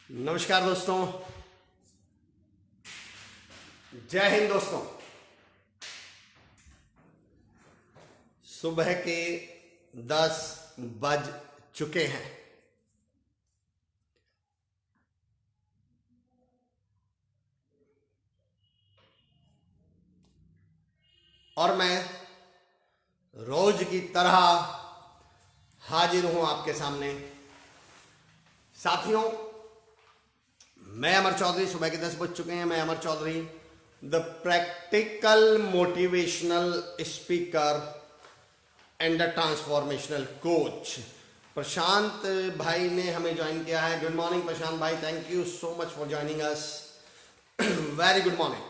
नमस्कार दोस्तों, जय हिंद दोस्तों। सुबह के 10 बज चुके हैं और मैं रोज की तरह हाजिर हूं आपके सामने। साथियों, मैं अमर चौधरी, सुबह के 10 बज चुके हैं। मैं Amar Chaudhary, the practical motivational speaker and the transformational coach. Prashant भाई ने हमें ज्वाइन किया है। गुड मॉर्निंग प्रशांत भाई, thank you so much for joining us. Very good morning.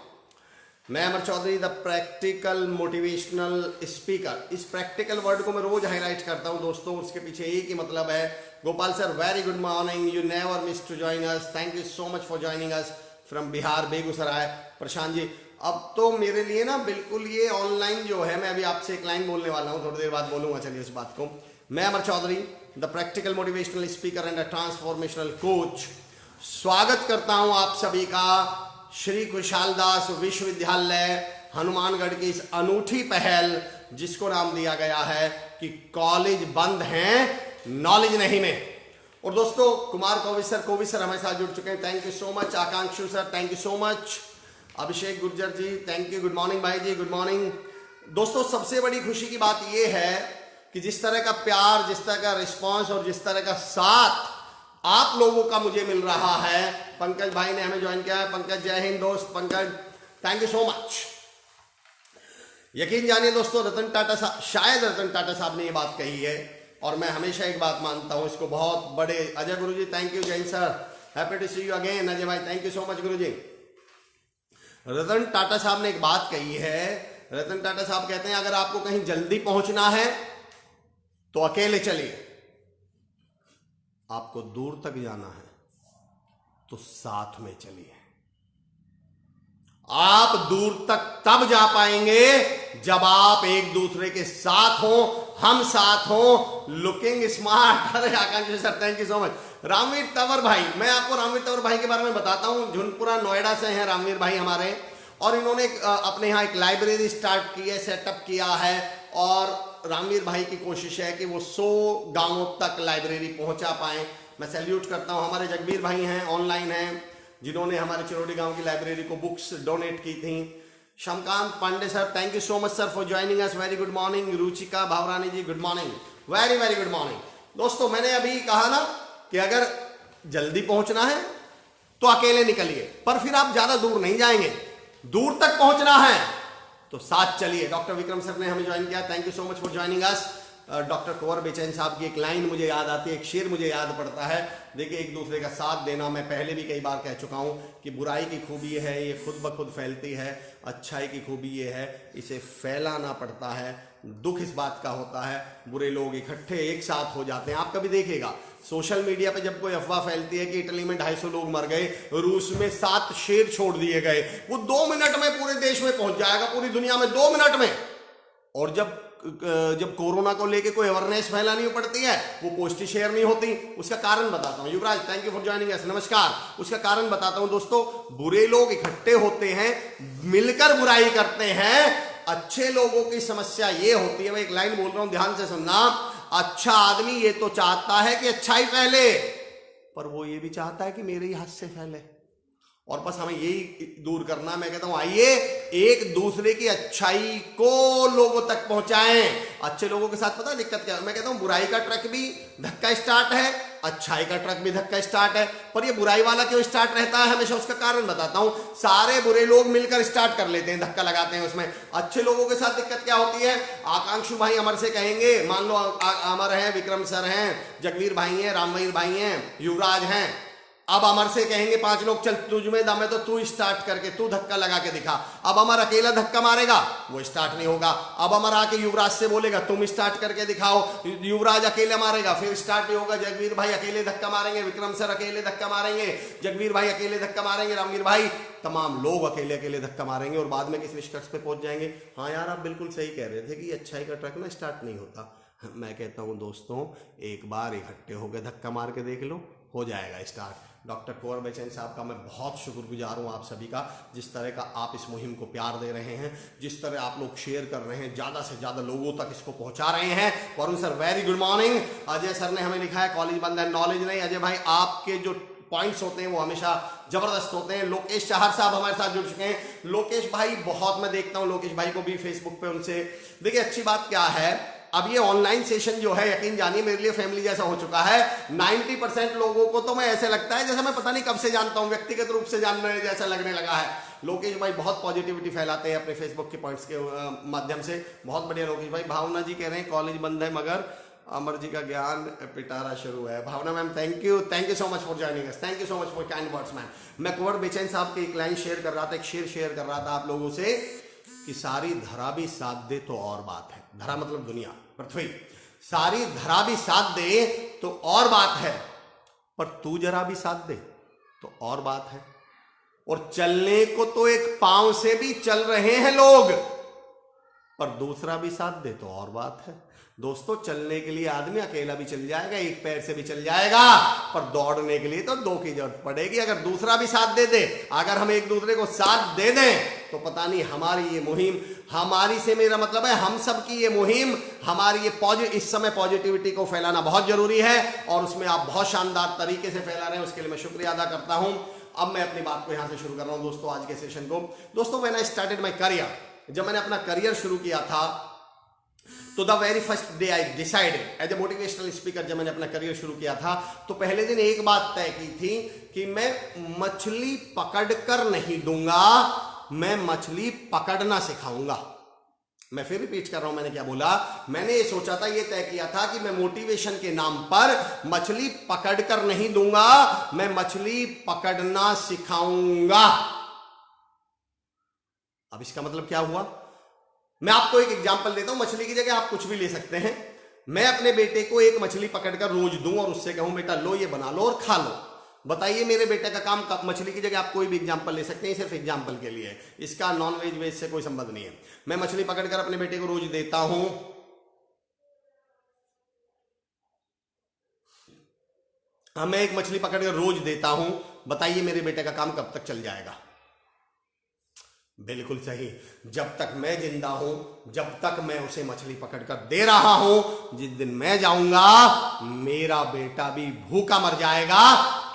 मैं Amar Chaudhary, the practical motivational speaker. इस प्रैक्टिकल वर्ड को मैं रोज हाईलाइट करता हूं दोस्तों, उसके पीछे एक ही मतलब है। Gopal sir, very good morning, you never miss to join us, thank you so much for joining us from Bihar, Begusarai. Prashant ji, अब तो मेरे लिए ना बिल्कुल ये ऑनलाइन जो है, मैं अभी आपसे एक लाइन बोलने वाला हूं, थोड़ी देर बाद बोलूंगा। चलिए इस बात को। मैं Amar Chaudhary, the practical motivational speaker and the transformational coach, स्वागत करता हूं आप सभी का श्री कुशालदास विश्वविद्यालय हनुमानगढ़ की इस अनूठी पहल, जिसको नाम दिया गया है कि कॉलेज बंद हैं नॉलेज नहीं में। और दोस्तों, कुमार कोविद सर हमारे साथ जुड़ चुके हैं, thank you so much. Akankshu sir, thank you so much. Abhishek Gurjar ji, thank you. Good morning भाई जी, गुड मॉर्निंग। दोस्तों, सबसे बड़ी खुशी की बात यह है कि जिस तरह का प्यार, जिस तरह का रिस्पॉन्स और जिस तरह का साथ आप लोगों का मुझे मिल रहा है। पंकज भाई ने हमें ज्वाइन किया है। पंकज, जय हिंद दोस्त। Pankaj, thank you so much. यकीन जानिए दोस्तों, रतन टाटा साहब, शायद रतन टाटा साहब ने ये बात कही है और मैं हमेशा एक बात मानता हूं, इसको बहुत बड़े। Ajay Guru ji, thank you. Jain sir, happy to see you again. Ajay भाई, थैंक यू सो मच गुरु जी। रतन टाटा साहब ने एक बात कही है। रतन टाटा साहब कहते हैं, अगर आपको कहीं जल्दी पहुंचना है तो अकेले चलिए, आपको दूर तक जाना है तो साथ में चलिए। आप दूर तक तब जा पाएंगे जब आप एक दूसरे के साथ हो, हम साथ हो, लुकिंग स्मार्ट। अरे Akanksha sir, thank you so much. Ramveer Tanwar भाई, मैं आपको रामवीर तंवर भाई के बारे में बताता हूं। झुनपुरा नोएडा से हैं रामवीर भाई हमारे, और इन्होंने अपने यहाँ एक लाइब्रेरी स्टार्ट की है, सेटअप किया है। और रामवीर भाई की कोशिश है कि वो 100 गांवों तक लाइब्रेरी पहुंचा पाए। मैं सैल्यूट करता हूं। हमारे जगबीर भाई हैं, ऑनलाइन हैं, जिन्होंने हमारे चिरौड़ी गांव की लाइब्रेरी को बुक्स डोनेट की थी। Shamkant Pandey sir, thank you so much sir for joining us, very good morning. Ruchika Bhavrani ji, good morning, very very good morning. दोस्तों, मैंने अभी कहा ना कि अगर जल्दी पहुंचना है तो अकेले निकलिए, पर फिर आप ज्यादा दूर नहीं जाएंगे। दूर तक पहुंचना है तो साथ चलिए। डॉक्टर विक्रम सर ने हमें ज्वाइन किया, thank you so much for joining us. Doctor Kunwar Bechain साहब की एक लाइन मुझे याद आती है, एक शेर मुझे याद पड़ता है। देखिए, एक दूसरे का साथ देना, मैं पहले भी कई बार कह चुका हूं कि बुराई की खूबी ये है, ये खुद ब खुद फैलती है। अच्छाई की खूबी ये है, इसे फैलाना पड़ता है। दुख इस बात का होता है, बुरे लोग इकट्ठे एक साथ हो जाते हैं। आप कभी देखिएगा सोशल मीडिया पे जब कोई अफवाह फैलती है कि इटली में 250 लोग मर गए, रूस में 7 शेर छोड़ दिए गए, वो 2 मिनट में पूरे देश में पहुंच जाएगा, पूरी दुनिया में 2 मिनट में। और जब कोरोना को लेके कोई अवेयरनेस फैलानी पड़ती है, वो पोस्ट शेयर नहीं होती। उसका कारण बताता हूं। Yuvraj, thank you for joining us, नमस्कार। उसका कारण बताता हूं दोस्तों, बुरे लोग इकट्ठे होते हैं, मिलकर बुराई करते हैं। अच्छे लोगों की समस्या ये होती है, मैं एक लाइन बोल रहा हूं, ध्यान से सुनना। अच्छा आदमी ये तो चाहता है कि अच्छाई फैले, पर वो ये भी चाहता है कि मेरे ही हाथ से फैले, और बस हमें यही दूर करना। मैं कहता हूं, आइए एक दूसरे की अच्छाई को लोगों तक पहुंचाएं। अच्छे लोगों के साथ पता है दिक्कत क्या है? मैं कहता हूं, बुराई का ट्रक भी धक्का स्टार्ट है, अच्छाई का ट्रक भी धक्का स्टार्ट है, पर ये बुराई वाला क्यों स्टार्ट रहता है हमेशा? उसका कारण बताता हूं। सारे बुरे लोग मिलकर स्टार्ट कर लेते हैं, धक्का लगाते हैं उसमें। अच्छे लोगों के साथ दिक्कत क्या होती है? आकांक्षु भाई अमर से कहेंगे, मान लो अमर है, विक्रम सर हैं, जगवीर भाई हैं, रामवीर भाई हैं, युवराज हैं। अब अमर से कहेंगे 5 लोग, चल तुझ में दम है तो तू स्टार्ट करके, तू धक्का लगा के दिखा। अब अमर अकेला धक्का मारेगा, वो स्टार्ट नहीं होगा। अब अमर आके युवराज से बोलेगा, तुम स्टार्ट करके दिखाओ, युवराज अकेले मारेगा, फिर स्टार्ट नहीं होगा। जगवीर भाई अकेले धक्का मारेंगे, विक्रम सर अकेले धक्का मारेंगे, जगवीर भाई अकेले धक्का मारेंगे, रामवीर भाई, तमाम लोग अकेले अकेले धक्का मारेंगे, और बाद में किस निष्कर्ष पे पहुंच जाएंगे? हाँ यार, आप बिल्कुल सही कह रहे थे कि अच्छाई का ट्रक ना स्टार्ट नहीं होता। मैं कहता हूं दोस्तों, एक बार इकट्ठे होकर धक्का मार के देख लो, हो जाएगा स्टार्ट। डॉक्टर कुंवर बेचैन साहब का मैं बहुत शुक्रगुजार हूँ आप सभी का, जिस तरह का आप इस मुहिम को प्यार दे रहे हैं, जिस तरह आप लोग शेयर कर रहे हैं, ज़्यादा से ज़्यादा लोगों तक इसको पहुंचा रहे हैं। Varun sir very good morning. Ajay sir ने हमें लिखा है कॉलेज बंद है, नॉलेज नहीं। अजय भाई आपके जो पॉइंट्स होते हैं वो हमेशा जबरदस्त होते हैं। लोकेश चाहर साहब हमारे साथ जुड़ चुके हैं। लोकेश भाई बहुत मैं देखता हूं, लोकेश भाई को भी फेसबुक पे उनसे देखिए अच्छी बात क्या है, अब ये ऑनलाइन सेशन जो है यकीन जानिए मेरे लिए फैमिली जैसा हो चुका है। 90% लोगों को तो मैं ऐसे लगता है जैसे मैं पता नहीं कब से जानता हूं, व्यक्तिगत रूप से जानने जैसा लगने लगा है। लोकेश भाई बहुत पॉजिटिविटी फैलाते हैं अपने फेसबुक के पॉइंट्स के माध्यम से, बहुत बढ़िया लोकेश भाई। भावना जी कह रहे हैं कॉलेज बंद है मगर अमर जी का ज्ञान पिटारा शुरू है। Bhavna ma'am thank you so much for joining us, thank you so much for kind words ma'am. मैं कुंवर बेचैन साहब के एक लाइन शेयर कर रहा था, एक शेर शेयर कर रहा था आप लोगों से कि सारी धरा भी साथ दे तो और बात है। धरा मतलब दुनिया, पृथ्वी। सारी धरा भी साथ दे तो और बात है, पर तू जरा भी साथ दे तो और बात है। और चलने को तो एक पांव से भी चल रहे हैं लोग, पर दूसरा भी साथ दे तो और बात है। दोस्तों चलने के लिए आदमी अकेला भी चल जाएगा, एक पैर से भी चल जाएगा, पर दौड़ने के लिए तो दो की जरूरत पड़ेगी। अगर दूसरा भी साथ दे दे, अगर हम एक दूसरे को साथ दे दें तो पता नहीं हमारी ये मुहिम, हमारी से मेरा मतलब है हम सब की ये मुहिम, हमारी ये इस समय पॉजिटिविटी को फैलाना बहुत जरूरी है और उसमें आप बहुत शानदार तरीके से फैला रहे हैं, उसके लिए मैं शुक्रिया अदा करता हूं। अब मैं अपनी बात को यहां से शुरू कर रहा हूं दोस्तों आज के सेशन को। दोस्तों when I started my career, जब मैंने अपना करियर शुरू किया था तो the very first day I decided as a motivational speaker, जब मैंने अपना करियर शुरू किया था तो पहले दिन एक बात तय की थी कि मैं मछली पकड़ कर नहीं दूंगा, मैं मछली पकड़ना सिखाऊंगा। मैं फिर रिपीट कर रहा हूं, मैंने क्या बोला, मैंने ये सोचा था, ये तय किया था कि मैं मोटिवेशन के नाम पर मछली पकड़ कर नहीं दूंगा, मैं मछली पकड़ना सिखाऊंगा। अब इसका मतलब क्या हुआ, मैं आपको एक एग्जांपल देता हूं, मछली की जगह आप कुछ भी ले सकते हैं। मैं अपने बेटे को एक मछली पकड़कर रोज दूं और उससे कहूं बेटा लो ये बना लो और खा लो। बताइए मेरे बेटे का काम कब, मछली की जगह आप कोई भी एग्जांपल ले सकते हैं, सिर्फ एग्जांपल के लिए, इसका नॉन वेज वेज से कोई संबंध नहीं है। मैं मछली पकड़कर अपने बेटे को रोज देता हूं, मैं एक मछली पकड़कर रोज देता हूं, बताइए मेरे बेटे का काम कब तक चल जाएगा। बिल्कुल सही, जब तक मैं जिंदा हूं, जब तक मैं उसे मछली पकड़कर दे रहा हूं, जिस दिन मैं जाऊंगा मेरा बेटा भी भूखा मर जाएगा,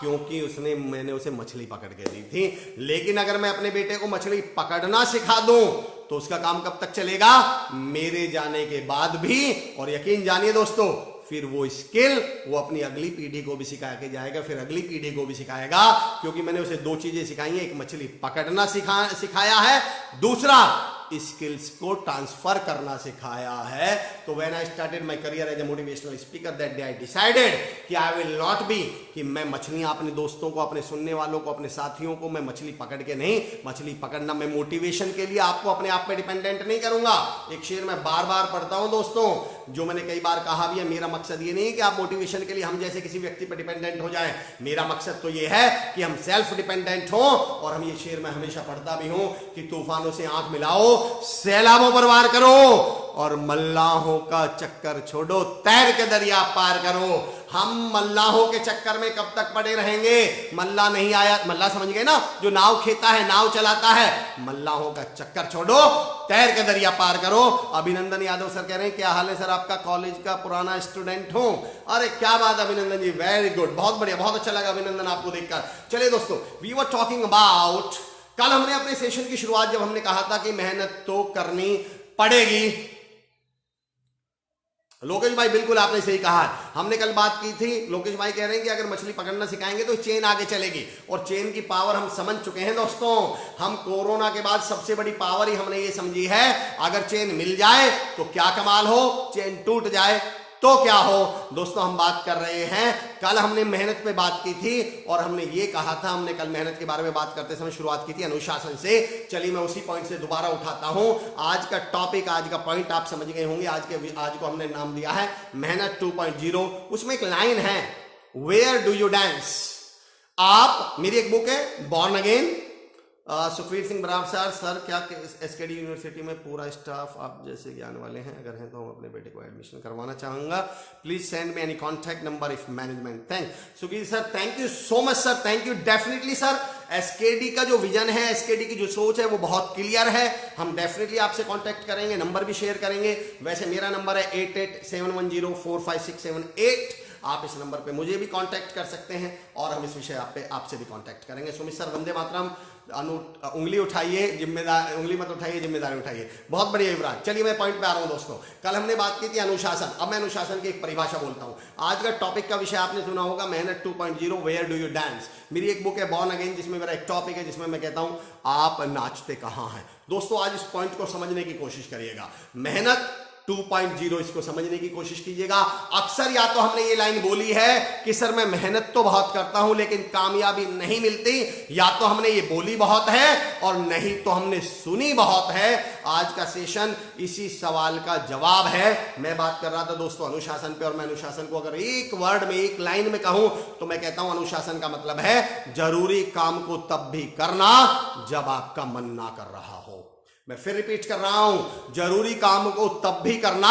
क्योंकि मैंने उसे मछली पकड़ के दी थी। लेकिन अगर मैं अपने बेटे को मछली पकड़ना सिखा दूं तो उसका काम कब तक चलेगा, मेरे जाने के बाद भी। और यकीन जानिए दोस्तों, फिर वो स्किल वो अपनी अगली पीढ़ी को भी सिखा के जाएगा, फिर अगली पीढ़ी को भी सिखाएगा, क्योंकि मैंने उसे दो चीजें सिखाई हैं, एक मछली पकड़ना सिखाया है, दूसरा स्किल्स को ट्रांसफर करना सिखाया है। तो when I started my career as a motivational speaker, that day I decided कि आई विल नॉट बी, कि मैं मछलियां अपने दोस्तों को, अपने सुनने वालों को, अपने साथियों को मैं मछली पकड़ के नहीं, मछली पकड़ना मैं मोटिवेशन के लिए आपको अपने आप पे डिपेंडेंट नहीं करूंगा। एक शेर मैं बार बार पढ़ता हूं दोस्तों, जो मैंने कई बार कहा भी है, मेरा मकसद ये नहीं है कि आप मोटिवेशन के लिए हम जैसे किसी व्यक्ति पर डिपेंडेंट हो जाए, मेरा मकसद तो ये है कि हम सेल्फ डिपेंडेंट हो। और हम ये शेर मैं हमेशा पढ़ता भी हूं कि तूफानों से आंख मिलाओ, सैलाबों पर वार करो और मल्लाहों का चक्कर छोड़ो, तैर के दरिया पार करो। हम मल्लाहों के चक्कर में कब तक पड़े रहेंगे, मल्ला नहीं आया, मल्ला समझ गए ना, जो नाव खेता है, नाव चलाता है, मल्लाहों का चक्कर छोड़ो, तैर के दरिया पार करो। अभिनंदन यादव सर कह रहे हैं क्या हाल है सर आपका, कॉलेज का पुराना स्टूडेंट हूं। अरे क्या बात अभिनंदन जी, वेरी गुड, बहुत बढ़िया, बहुत अच्छा लगा अभिनंदन आपको देखकर। चलिए दोस्तों, वी वर टॉकिंग अबाउट, कल हमने अपने सेशन की शुरुआत जब हमने कहा था कि मेहनत तो करनी पड़ेगी। लोकेश भाई बिल्कुल आपने सही कहा, हमने कल बात की थी, लोकेश भाई कह रहे हैं कि अगर मछली पकड़ना सिखाएंगे तो चेन आगे चलेगी, और चेन की पावर हम समझ चुके हैं दोस्तों। हम कोरोना के बाद सबसे बड़ी पावर ही हमने ये समझी है, अगर चेन मिल जाए तो क्या कमाल हो, चेन टूट जाए तो क्या हो। दोस्तों हम बात कर रहे हैं, कल हमने मेहनत पे बात की थी और हमने ये कहा था, हमने कल मेहनत के बारे में बात करते समय शुरुआत की थी अनुशासन से। चलिए मैं उसी पॉइंट से दोबारा उठाता हूं। आज का टॉपिक, आज का पॉइंट आप समझ गए होंगे, आज को हमने नाम दिया है मेहनत 2.0। उसमें एक लाइन है, वेयर डू यू डांस। आप, मेरी एक बुक है बॉर्न अगेन, सुखवीर सिंह बराबर सर, सर क्या एसकेडी यूनिवर्सिटी में पूरा स्टाफ आप जैसे ज्ञान वाले हैं? अगर हैं तो हम अपने बेटे को एडमिशन करवाना चाहूंगा। Please send me any contact number if management. Thank Sukhvir sir, thank you so much sir, thank you. Definitely sir, SKD का जो विजन है, एसकेडी की जो सोच है वो बहुत क्लियर है। हम डेफिनेटली आपसे कांटेक्ट करेंगे, नंबर भी शेयर करेंगे। वैसे मेरा नंबर है 8871045678। आप इस नंबर पे मुझे भी कांटेक्ट कर सकते हैं और हम इस विषय पे आपसे भी कांटेक्ट करेंगे। सुमित सर वंदे मातरम, उंगली उठाइए, जिम्मेदार उंगली मत उठाइए, जिम्मेदारी उठाइए। बहुत बढ़िया युवराज। चलिए मैं पॉइंट पे आ रहा हूं दोस्तों। कल हमने बात की थी अनुशासन, अब मैं अनुशासन की एक परिभाषा बोलता हूं। आज का टॉपिक का विषय आपने सुना होगा मेहनत 2.0, वेयर डू यू डांस। मेरी एक बुक है बॉर्न अगेन, जिसमें मेरा एक टॉपिक है जिसमें मैं कहता हूं आप नाचते कहां हैं। दोस्तों आज इस पॉइंट को समझने की कोशिश करिएगा। मेहनत 2.0 इसको समझने की कोशिश कीजिएगा। अक्सर या तो हमने ये लाइन बोली है कि सर मैं मेहनत तो बहुत करता हूं लेकिन कामयाबी नहीं मिलती, या तो हमने ये बोली बहुत है और नहीं तो हमने सुनी बहुत है। आज का सेशन इसी सवाल का जवाब है। मैं बात कर रहा था दोस्तों अनुशासन पे, और मैं अनुशासन को अगर एक वर्ड में, एक लाइन में कहूं तो मैं कहता हूं अनुशासन का मतलब है जरूरी काम को तब भी करना जब आपका मन ना कर रहा हो। मैं फिर रिपीट कर रहा हूं, जरूरी काम को तब भी करना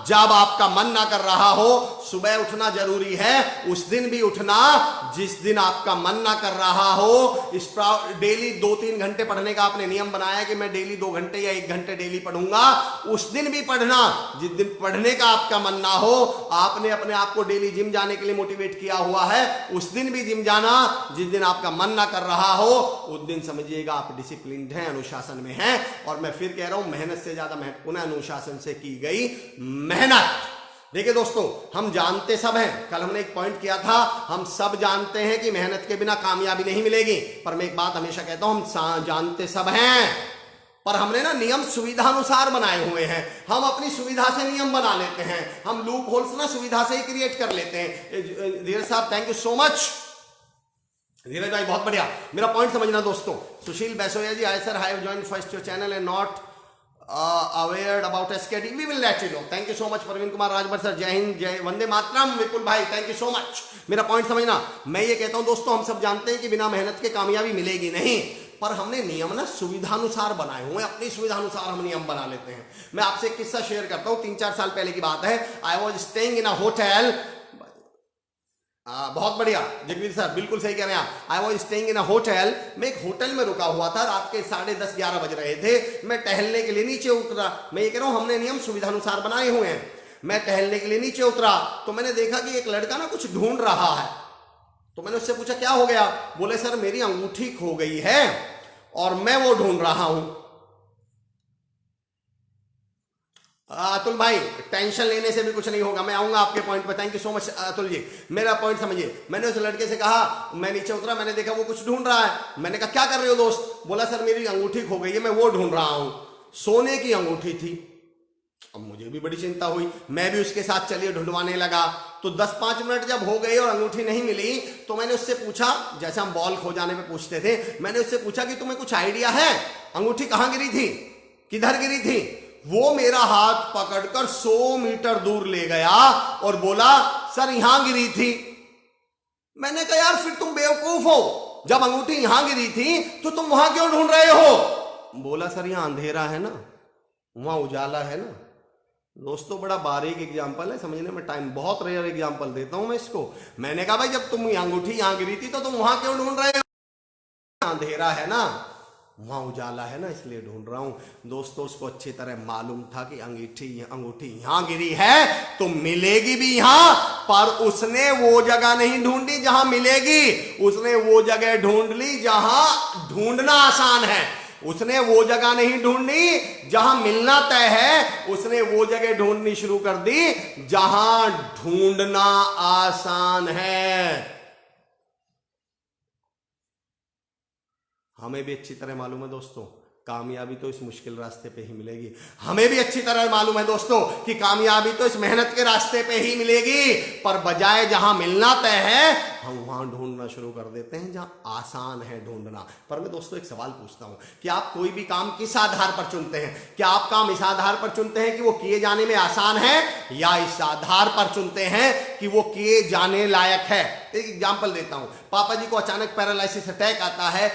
जब आपका मन ना कर रहा हो। सुबह उठना जरूरी है, उस दिन भी उठना जिस दिन आपका मन ना कर रहा हो। इस डेली 2-3 घंटे पढ़ने का आपने नियम बनाया कि मैं डेली 2 घंटे या 1 घंटे डेली पढ़ूंगा, उस दिन भी पढ़ना जिस दिन पढ़ने का आपका मन ना हो। आपने अपने आप को डेली जिम जाने के लिए मोटिवेट किया हुआ है, उस दिन भी जिम जाना जिस दिन आपका मन ना कर रहा हो। उस दिन समझिएगा आप डिसिप्लिन्ड हैं, अनुशासन में हैं। और मैं फिर कह रहा हूं मेहनत से ज्यादा महत्वपूर्ण है अनुशासन से की गई मेहनत। देखिए दोस्तों, हम जानते सब हैं, कल हमने एक पॉइंट किया था, हम सब जानते हैं कि मेहनत के बिना कामयाबी नहीं मिलेगी। पर मैं एक बात हमेशा कहता हूं, हम जानते सब हैं पर हमने ना नियम सुविधा अनुसार बनाए हुए हैं। हम अपनी सुविधा से नियम बना लेते हैं, हम लूप होल्स ना सुविधा से ही क्रिएट कर लेते हैं। धीरज साहब thank you so much. Dheeraj भाई बहुत बढ़िया। मेरा पॉइंट समझना दोस्तों। Sushil Baisoya ji, I sir have joined first your channel and not aware about SKD, we will let you know. Thank you so much. Praveen Kumar Rajbhar sir, जय हिंद, जय वंदे मातरम। विपुल भाई थैंक यू सो मच। मेरा पॉइंट समझना, मैं ये कहता हूं दोस्तों, हम सब जानते हैं कि बिना मेहनत के कामयाबी मिलेगी नहीं, पर हमने नियम ना सुविधानुसार बनाए हुए हैं, अपनी सुविधानुसार हम नियम बना लेते हैं। मैं आपसे एक किस्सा शेयर करता हूं, 3-4 साल पहले की बात है। I was staying in a hotel. बहुत बढ़िया जगवीर सर, बिल्कुल सही कह रहे हैं आप। I was staying in a hotel. मैं एक होटल में रुका हुआ था, रात के 10:30-11 बज रहे थे। मैं टहलने के लिए नीचे उतरा। मैं ये कह रहा हूं हमने नियम सुविधानुसार बनाए हुए हैं। मैं टहलने के लिए नीचे उतरा तो मैंने देखा कि एक लड़का ना कुछ ढूंढ रहा है। तो मैंने उससे पूछा क्या हो गया? बोले सर मेरी अंगूठी खो गई है और मैं वो ढूंढ रहा हूं। अतुल भाई टेंशन लेने से भी कुछ नहीं होगा, मैं आऊंगा आपके पॉइंट पर। Thank you so much Atul ji. मेरा पॉइंट समझिए, मैंने उस लड़के से कहा, मैं नीचे उतरा, मैंने देखा वो कुछ ढूंढ रहा है। मैंने कहा क्या कर रहे हो दोस्त? बोला सर मेरी अंगूठी खो गई है, मैं वो ढूंढ रहा हूं। सोने की अंगूठी थी। अब मुझे भी बड़ी चिंता हुई, मैं भी उसके साथ चलिए ढूंढवाने लगा। तो 10-5 मिनट जब हो गए और अंगूठी नहीं मिली तो मैंने उससे पूछा, जैसे हम बॉल खो जाने पे पूछते थे, मैंने उससे पूछा कि तुम्हें कुछ आइडिया है अंगूठी कहां गिरी थी, किधर गिरी थी? वो मेरा हाथ पकड़कर 100 मीटर दूर ले गया और बोला सर यहां गिरी थी। मैंने कहा यार फिर तुम बेवकूफ हो, जब अंगूठी यहां गिरी थी तो तुम वहां क्यों ढूंढ रहे हो? बोला सर यहां अंधेरा है ना, वहां उजाला है ना। दोस्तों बड़ा बारीक एग्जाम्पल है, समझने में टाइम, बहुत रेयर एग्जाम्पल देता हूं मैं इसको। मैंने कहा भाई जब तुम अंगूठी यहां गिरी थी तो तुम वहां क्यों ढूंढ रहे हो? अंधेरा है ना, वहां उजाला है ना, इसलिए ढूंढ रहा हूं। दोस्तों उसको अच्छी तरह मालूम था कि अंगूठी यहां गिरी है तो मिलेगी भी यहां, पर उसने वो जगह नहीं ढूंढी जहां मिलेगी, उसने वो जगह ढूंढ ली जहां ढूंढना आसान है। उसने वो जगह नहीं ढूंढनी जहां मिलना तय है, उसने वो जगह ढूंढनी शुरू कर दी जहां ढूंढना आसान है। हमें भी अच्छी तरह मालूम है दोस्तों, कामयाबी तो इस मुश्किल रास्ते पे ही मिलेगी। हमें भी अच्छी तरह मालूम है दोस्तों कि कामयाबी तो इस मेहनत के रास्ते पे ही मिलेगी, पर बजाय जहां मिलना तय है हम वहां ढूंढना शुरू कर देते हैं जहां आसान है ढूंढना। पर मैं दोस्तों एक सवाल पूछता हूं कि आप कोई भी काम किस आधार पर चुनते हैं? क्या आप काम इस आधार पर चुनते हैं कि वो किए जाने में आसान है, या इस आधार पर चुनते हैं कि वो किए जाने लायक है? एक एग्जांपल देता हूं। पापा जी को अचानक पैरालिसिस अटैक आता है,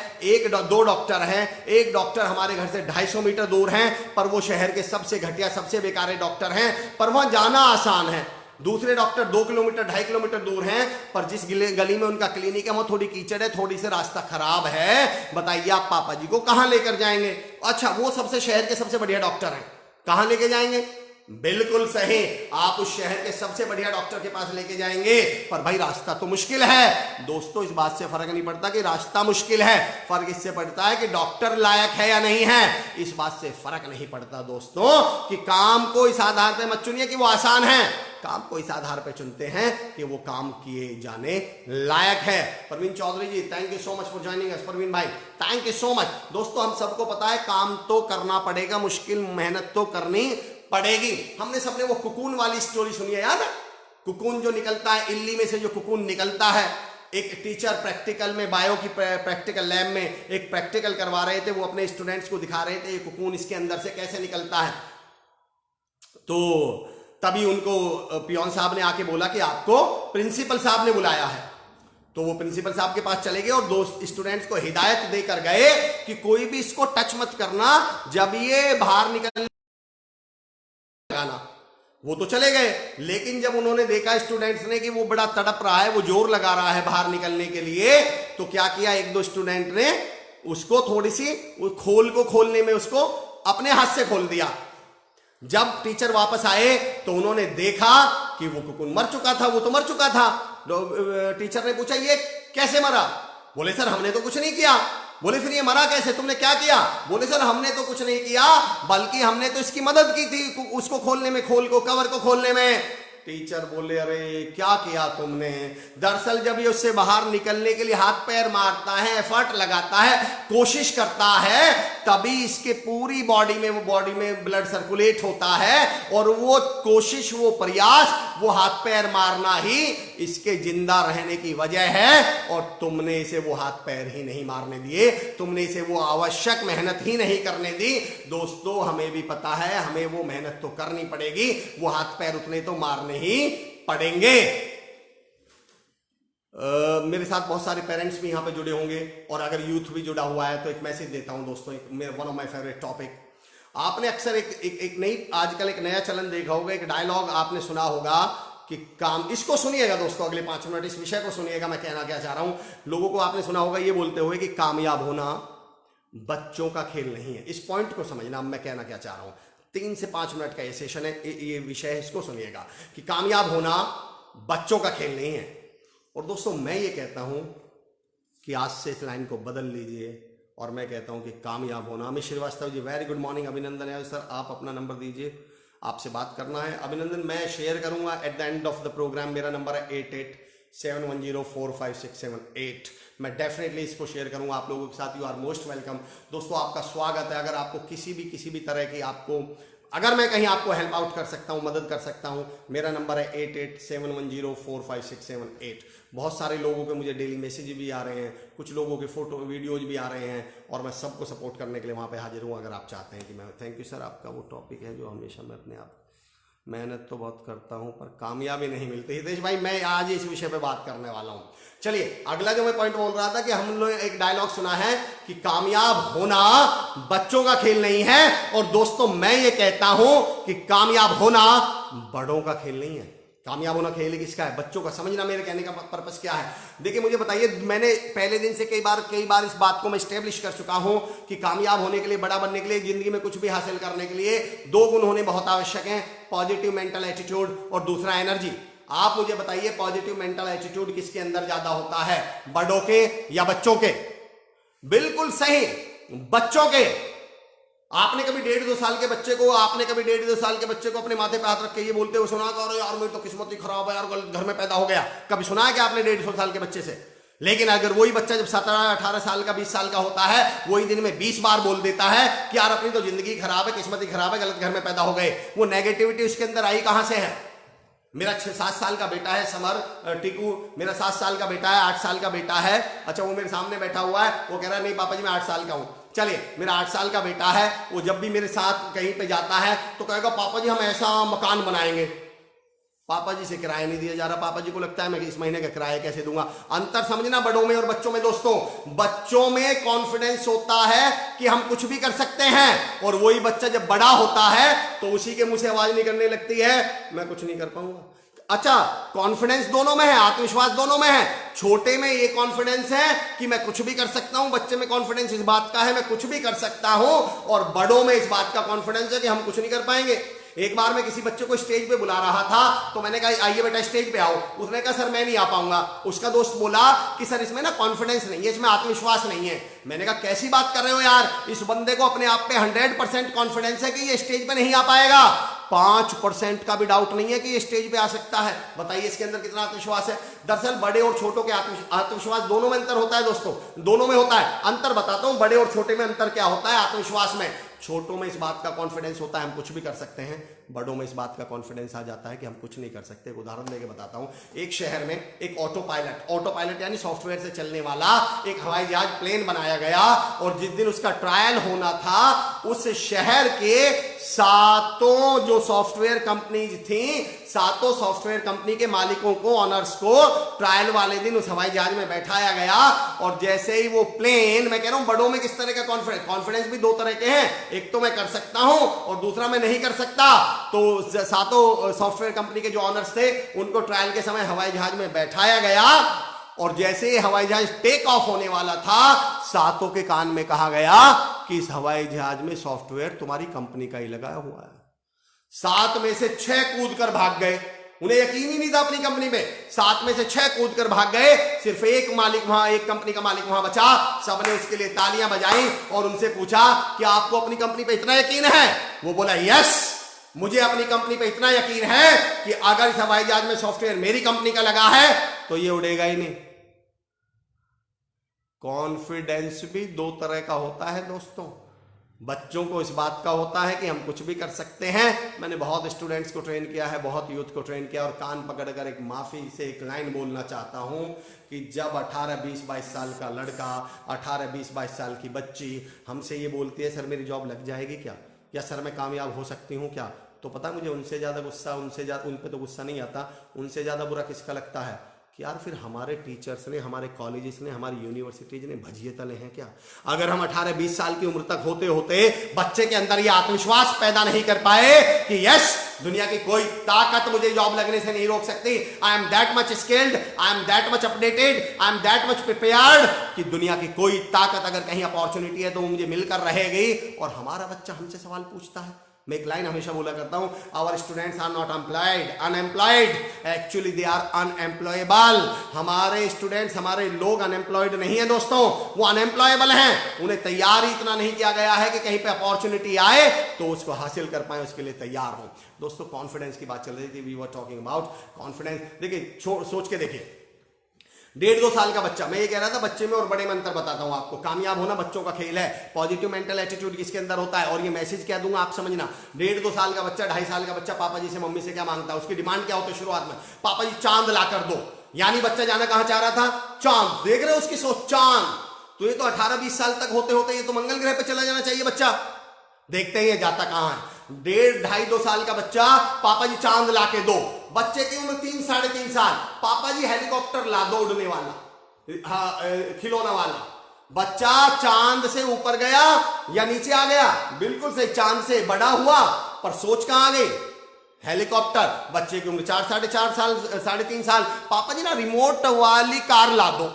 दो डॉक्टर हैं, एक डॉक्टर हमारे घर से 250 मीटर दूर हैं, पर वो शहर के सबसे घटिया सबसे बेकार डॉक्टर हैं, पर वहां जाना आसान है। दूसरे डॉक्टर 2 किलोमीटर 2.5 किलोमीटर दूर हैं, पर जिस गली में उनका क्लिनिक है वहां थोड़ी कीचड़ है, थोड़ी से रास्ता खराब है। बताइए आप पापा जी को कहां लेकर जाएंगे? अच्छा, वो सबसे शहर के सबसे बढ़िया डॉक्टर हैं, कहां लेके जाएंगे? बिल्कुल सही, आप उस शहर के सबसे बढ़िया डॉक्टर के पास लेके जाएंगे, पर भाई रास्ता तो मुश्किल है। दोस्तों इस बात से फर्क नहीं पड़ता कि रास्ता मुश्किल है, फर्क इससे पड़ता है कि डॉक्टर लायक है या नहीं है। इस बात से फर्क नहीं पड़ता दोस्तों कि काम को इस आधार पे मत चुनिए कि वो आसान है, काम को इस आधार पे चुनते हैं कि वो काम किए जाने लायक है। Parveen Chaudhary ji, thank you so much for joining us. Parveen भाई थैंक यू सो मच। दोस्तों हम सबको पता है काम तो करना पड़ेगा, मुश्किल मेहनत तो करनी पड़ेगी। हमने सबने वो कुकून वाली स्टोरी सुनी है, याद है? कुकून जो निकलता है, इल्ली में से जो कुकून निकलता है। एक टीचर प्रैक्टिकल में, बायो की प्रैक्टिकल लैब में एक प्रैक्टिकल करवा रहे थे, वो अपने स्टूडेंट्स को दिखा रहे थे ये कुकून इसके अंदर से कैसे निकलता है। तो तभी उनको पियोन साहब ने आके बोला कि आपको प्रिंसिपल साहब ने बुलाया है। तो वो प्रिंसिपल साहब के पास चले गए और दो स्टूडेंट्स को हिदायत देकर गए कि कोई भी इसको टच मत करना, जब ये बाहर निकल लगाना। वो तो चले गए, लेकिन जब उन्होंने देखा स्टूडेंट्स ने कि वो बड़ा तड़प रहा है, वो जोर लगा रहा है बाहर निकलने के लिए, तो क्या किया, एक दो स्टूडेंट ने उसको थोड़ी सी खोल को खोलने में उसको अपने हाथ से खोल दिया। जब टीचर वापस आए तो उन्होंने देखा कि वो कुकुन मर चुका था, वो तो मर चुका था। टीचर ने पूछा ये कैसे मरा? बोले सर हमने तो कुछ नहीं किया। बोले फिर ये मरा कैसे, तुमने क्या किया? बोले सर हमने तो कुछ नहीं किया, बल्कि हमने तो इसकी मदद की थी उसको खोलने में, खोल को कवर को खोलने में। टीचर बोले अरे क्या किया तुमने? दरअसल जब ये उससे बाहर निकलने के लिए हाथ पैर मारता है, एफर्ट लगाता है, कोशिश करता है, तभी इसके पूरी बॉडी में ब्लड सर्कुलेट होता है, और वो कोशिश, वो प्रयास, वो हाथ पैर मारना ही इसके जिंदा रहने की वजह है। और तुमने इसे वो हाथ पैर ही नहीं मारने दिए, तुमने इसे वो आवश्यक मेहनत ही नहीं करने दी। दोस्तों हमें भी पता है, हमें वो मेहनत तो करनी पड़ेगी, वो हाथ पैर उतने तो मारने ही पड़ेंगे। मेरे साथ बहुत सारे पेरेंट्स भी यहां पे जुड़े होंगे, और अगर यूथ भी जुड़ा हुआ है तो एक मैसेज देता हूं दोस्तों, one of my favourite topic. आपने अक्सर एक नई, आजकल एक नया चलन देखा होगा, एक डायलॉग आपने सुना होगा कि काम, इसको सुनिएगा दोस्तों, अगले 5 मिनट इस विषय को सुनिएगा, मैं कहना क्या चाह रहा हूं। लोगों को आपने सुना होगा ये बोलते हुए कि कामयाब होना बच्चों का खेल नहीं है। इस पॉइंट को समझना, मैं कहना क्या चाह रहा हूं। 3 से 5 मिनट का ये सेशन है, ये विषय है, इसको सुनिएगा कि कामयाब होना बच्चों का खेल नहीं है। और दोस्तों मैं ये कहता हूं कि आज से इस लाइन को बदल लीजिए, और मैं कहता हूं कि कामयाब होना। Amit Srivastava ji very good morning, अभिनंदन है सर, आप अपना नंबर दीजिए, आपसे बात करना है। अभिनंदन मैं शेयर करूंगा at the end of the program, मेरा नंबर है 8871045678। मैं डेफिनेटली इसको शेयर करूंगा आप लोगों के साथ। यू आर मोस्ट वेलकम दोस्तों, आपका स्वागत है। अगर आपको किसी भी तरह की, आपको अगर मैं कहीं आपको हेल्प आउट कर सकता हूं, मदद कर सकता हूं, मेरा नंबर है 8871045678। बहुत सारे लोगों के मुझे डेली मैसेज भी आ रहे हैं, कुछ लोगों के फोटो वीडियोज भी आ रहे हैं, और मैं सबको सपोर्ट करने के लिए वहां पे हाजिर हूं। अगर आप चाहते हैं कि मैं, थैंक यू सर, आपका वो टॉपिक है जो हमेशा मैं अपने आप मेहनत तो बहुत करता हूं पर कामयाबी नहीं मिलती। हितेश भाई मैं आज इस विषय पे बात करने वाला हूं। चलिए अगला जो मैं पॉइंट बोल रहा था कि हम लोग एक डायलॉग सुना है कि कामयाब होना बच्चों का खेल नहीं है, और दोस्तों मैं ये कहता हूं कि कामयाब होना बड़ों का खेल नहीं है। कामयाब होना खेल किसका है? बच्चों का। समझना मेरे कहने का पर्पस क्या है। देखिए मुझे बताइए, मैंने पहले दिन से कई बार इस बात को मैं स्टेब्लिश कर चुका हूं कि कामयाब होने के लिए, बड़ा बनने के लिए, जिंदगी में कुछ भी हासिल करने के लिए 2 गुण होने बहुत आवश्यक हैं, पॉजिटिव मेंटल एटीट्यूड और दूसरा एनर्जी। आप मुझे बताइए पॉजिटिव मेंटल एटीट्यूड किसके अंदर ज्यादा होता है, बड़ों के या बच्चों के? बिल्कुल सही, बच्चों के। आपने कभी 1.5-2 साल के बच्चे को, अपने माथे पे हाथ रख के ये बोलते हुए सुना कि यार मेरी तो किस्मत ही खराब है यार, गलत घर में पैदा हो गया? कभी सुना है कि आपने 1.5 साल के बच्चे से? लेकिन अगर वही बच्चा जब 17-18 साल का, 20 साल का होता है, वही दिन में 20 बार बोल देता है कि यार अपनी तो जिंदगी खराब है, किस्मत ही खराब है, गलत घर में पैदा हो गए, वो नेगेटिविटी उसके अंदर आई कहां से है? मेरा 6-7 साल का बेटा है समर टीकू, मेरा 7 साल का बेटा है, 8 साल का बेटा है। अच्छा वो मेरे सामने बैठा हुआ है, वो कह रहा है नहीं पापा जी मैं 8 साल का हूं। चलिए मेरा 8 साल का बेटा है, वो जब भी मेरे साथ कहीं पे जाता है तो कहेगा पापा जी हम ऐसा मकान बनाएंगे। पापा जी से किराया नहीं दिया जा रहा, पापा जी को लगता है मैं इस महीने का किराया कैसे दूंगा। अंतर समझना बड़ों में और बच्चों में दोस्तों। बच्चों में कॉन्फिडेंस होता है कि हम कुछ भी कर सकते हैं, और वही बच्चा जब बड़ा होता है तो उसी के मुंह से आवाज निकलने लगती है मैं कुछ नहीं कर पाऊंगा। अच्छा कॉन्फिडेंस दोनों में है, आत्मविश्वास दोनों में है। छोटे में ये कॉन्फिडेंस है कि मैं कुछ भी कर सकता हूं, बच्चे में कॉन्फिडेंस इस बात का है मैं कुछ भी कर सकता हूं, और बड़ों में इस बात का कॉन्फिडेंस है कि हम कुछ नहीं कर पाएंगे। एक बार मैं किसी बच्चे को स्टेज पे बुला रहा था तो मैंने कहा आइए बेटा स्टेज पे आओ। उसने कहा सर मैं नहीं आ पाऊंगा। उसका दोस्त बोला कि सर इसमें ना कॉन्फिडेंस नहीं है, इसमें आत्मविश्वास नहीं है। मैंने कहा कैसी बात कर रहे हो यार, इस बंदे को अपने आप पे 100% कॉन्फिडेंस है कि ये स्टेज पे नहीं आ पाएगा, 5% का भी डाउट नहीं है कि ये स्टेज पे आ सकता है। बताइए इसके अंदर कितना आत्मविश्वास है। दरअसल बड़े और छोटों के आत्मविश्वास दोनों में अंतर होता है दोस्तों, दोनों में होता है। अंतर बताता हूं बड़े और छोटे में अंतर क्या होता है आत्मविश्वास में। छोटों में इस बात का कॉन्फिडेंस होता है हम कुछ भी कर सकते हैं, बड़ों में इस बात का कॉन्फिडेंस आ जाता है कि हम कुछ नहीं कर सकते। एक उदाहरण लेके बताता हूं। एक शहर में एक ऑटो पायलट यानी सॉफ्टवेयर से चलने वाला एक हवाई जहाज प्लेन बनाया गया, और जिस दिन उसका ट्रायल होना था उस शहर के 7 जो सॉफ्टवेयर कंपनीज थी, 7 सॉफ्टवेयर कंपनी के मालिकों को, ऑनर्स को ट्रायल वाले दिन उस हवाई जहाज में बैठाया गया। और जैसे ही वो प्लेन, मैं कह रहा हूं बड़ों में किस तरह का कॉन्फिडेंस भी 2 तरह के हैं, एक तो मैं कर सकता हूं और दूसरा मैं नहीं कर सकता। तो 7 सॉफ्टवेयर कंपनी के जो ऑनर्स थे उनको ट्रायल के समय हवाई जहाज में बैठाया गया, और जैसे ही हवाई जहाज टेक ऑफ होने वाला था 7 के कान में कहा गया कि इस हवाई जहाज में सॉफ्टवेयर तुम्हारी कंपनी का ही लगाया हुआ है। 7 में से 6 कूद कर भाग गए, उन्हें यकीन ही नहीं था अपनी कंपनी में। 7 में से 6 कूद कर भाग गए, सिर्फ एक मालिक वहां, एक कंपनी का मालिक वहां बचा। सबने उसके लिए तालियां बजाई और उनसे पूछा कि आपको अपनी कंपनी पे इतना यकीन है? वो बोला यस, मुझे अपनी कंपनी पे इतना यकीन है कि अगर इस हवाई जहाज में सॉफ्टवेयर मेरी कंपनी का लगा है तो ये उड़ेगा ही नहीं। कॉन्फिडेंस भी 2 तरह का होता है दोस्तों। बच्चों को इस बात का होता है कि हम कुछ भी कर सकते हैं। मैंने बहुत स्टूडेंट्स को ट्रेन किया है, बहुत यूथ को ट्रेन किया, और कान पकड़कर एक माफी से एक लाइन बोलना चाहता हूं कि जब 18, 20, 22 साल का लड़का, 18, 20, 22 साल की बच्ची हमसे ये बोलती है सर मेरी जॉब लग जाएगी क्या, या सर मैं कामयाब हो सकती हूँ क्या, तो पता मुझे उनसे ज्यादा गुस्सा, उन पे तो गुस्सा नहीं आता, उनसे ज्यादा बुरा किसका लगता है कि यार फिर हमारे टीचर्स ने, हमारे कॉलेजेस ने, हमारी यूनिवर्सिटीज ने भजिए तले हैं क्या। अगर हम 18-20 साल की उम्र तक होते होते बच्चे के अंदर ये आत्मविश्वास पैदा नहीं कर पाए कि यस दुनिया की कोई ताकत मुझे जॉब लगने से नहीं रोक सकती, I am that much skilled, I am that much updated, I am that much prepared, कि दुनिया की कोई ताकत अगर कहीं अपॉर्चुनिटी है तो वो मुझे मिलकर रहेगी। और हमारा बच्चा हमसे सवाल पूछता है। मैं एक लाइन हमेशा बोला करता हूं, our students are not unemployed, actually they are unemployable. हमारे स्टूडेंट्स, हमारे लोग अनएम्प्लॉयड नहीं है दोस्तों, वो अनएम्प्लॉयबल हैं। उन्हें तैयार ही इतना नहीं किया गया है कि कहीं पे अपॉर्चुनिटी आए तो उसको हासिल कर पाए, उसके लिए तैयार हो। दोस्तों कॉन्फिडेंस की बात चल रही थी, we were talking about confidence. देखिए सोच के देखिए, 1.5-2 साल का बच्चा, मैं ये कह रहा था बच्चे में और बड़े में अंतर बताता हूं आपको। कामयाब होना बच्चों का खेल है, पॉजिटिव मेंटल एटीट्यूड किसके अंदर होता है, और ये मैसेज क्या दूंगा आप समझना। 1.5-2 साल का बच्चा, 2.5 साल का बच्चा पापा जी से, मम्मी से क्या मांगता है, उसकी डिमांड क्या होती है शुरुआत में, पापा जी चांद ला कर दो। यानी बच्चा जाना कहां चाह रहा था, चांद। देख रहे हो उसकी सोच, चांद। तो ये तो 18-20 साल तक होते होते ये तो मंगल ग्रह पे चला जाना चाहिए बच्चा। देखते ही जाता कहां है। 1.5-2 साल का बच्चा, पापा जी चांद ला के दो। बच्चे की उम्र 3-3.5 साल, पापा जी हेलीकॉप्टर ला दो उड़ने वाला, खिलौना वाला। बच्चा चांद से ऊपर गया या नीचे आ गया, बिल्कुल सही, चांद से बड़ा हुआ, पर सोच कहां आ गई, हेलीकॉप्टर। बच्चे की उम्र 4-4.5 साल, 3.5 साल, पापा जी ना रिमोट वाली कार ला दो।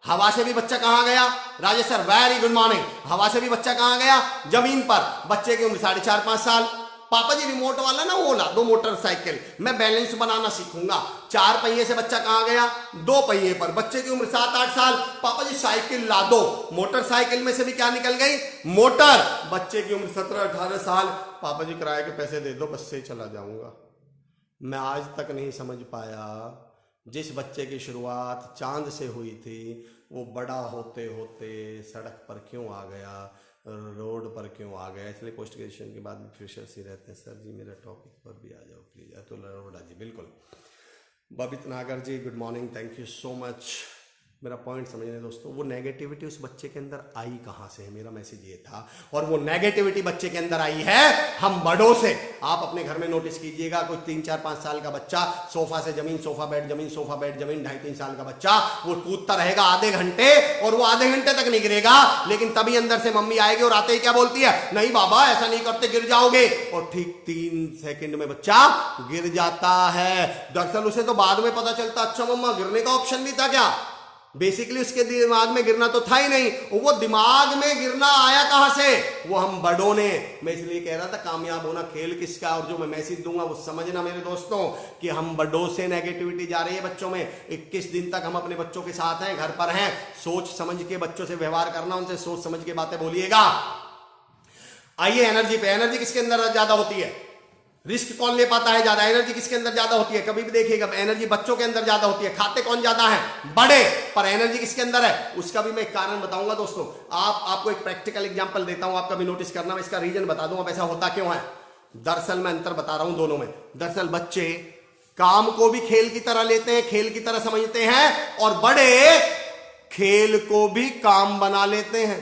हवा से भी बच्चा कहां गया, Rajesh sir very good morning. हवा से भी बच्चा कहां गया, जमीन पर। बच्चे की उम्र 4.5-5 साल, पापा जी रिमोट वाला ना वो ला दो, मोटरसाइकिल, मैं बैलेंस बनाना सीखूंगा। 4 पहिए से बच्चा कहां गया, 2 पहिए पर। बच्चे की उम्र 7-8 साल, पापा जी साइकिल ला दो। मोटरसाइकिल में से भी क्या निकल गई, मोटर। बच्चे की उम्र 17-18 साल, पापा जी किराए के पैसे दे दो, बस से चला जाऊंगा। मैं आज तक नहीं समझ पाया जिस बच्चे की शुरुआत चांद से हुई थी वो बड़ा होते होते सड़क पर क्यों आ गया। रोड पर क्यों आ गया, इसलिए पोस्ट ग्रेजुएशन के बाद भी फ्रेशर्स ही रहते हैं। सर जी मेरा टॉपिक पर भी आ जाओ प्लीज। अतुल अरोड़ा जी बिल्कुल। Babit Nagar ji good morning, thank you so much. मेरा पॉइंट समझने दोस्तों, वो नेगेटिविटी उस बच्चे के अंदर आई कहां से है, मेरा मैसेज ये था। और वो नेगेटिविटी बच्चे के अंदर आई है हम बड़ों से। आप अपने घर में नोटिस कीजिएगा, कोई 3, 4, 5 साल का बच्चा सोफा से जमीन, सोफा बेड जमीन, सोफा बेड जमीन, 2.5, 3 साल का बच्चा वो कूदता रहेगा आधे घंटे, और वो आधे घंटे तक नहीं गिरेगा, लेकिन तभी अंदर से मम्मी आएगी और आते ही क्या बोलती है, नहीं बाबा ऐसा नहीं करते गिर जाओगे, और ठीक 3 सेकंड में बच्चा गिर जाता है। दरअसल उसे तो बाद में पता चलता, अच्छा मम्मा गिरने का ऑप्शन भी था क्या। बेसिकली उसके दिमाग में गिरना तो था ही नहीं, वो दिमाग में गिरना आया कहां से, वो हम बड़ों ने। मैं इसलिए कह रहा था कामयाब होना खेल किसका, और जो मैं मैसेज दूंगा वो समझना मेरे दोस्तों कि हम बड़ों से नेगेटिविटी जा रही है बच्चों में। 21 दिन तक हम अपने बच्चों के साथ हैं, घर पर हैं, सोच समझ के बच्चों से व्यवहार करना, उनसे सोच समझ के बातें बोलिएगा। आइए एनर्जी पे, एनर्जी किसके अंदर ज्यादा होती है, रिस्क कौन ले पाता है ज्यादा, एनर्जी किसके अंदर ज्यादा होती है, कभी भी देखिएगा एनर्जी बच्चों के अंदर ज्यादा होती है। खाते कौन ज्यादा है, बड़े, पर एनर्जी किसके अंदर है, उसका भी मैं एक कारण बताऊंगा दोस्तों। आपको एक प्रैक्टिकल एग्जांपल देता हूं, आपका भी नोटिस करना, मैं इसका रीजन बता दूंगा ऐसा होता क्यों है। दरअसल मैं अंतर बता रहा हूं दोनों में। दरअसल बच्चे काम को भी खेल की तरह लेते हैं, खेल की तरह समझते हैं, और बड़े खेल को भी काम बना लेते हैं।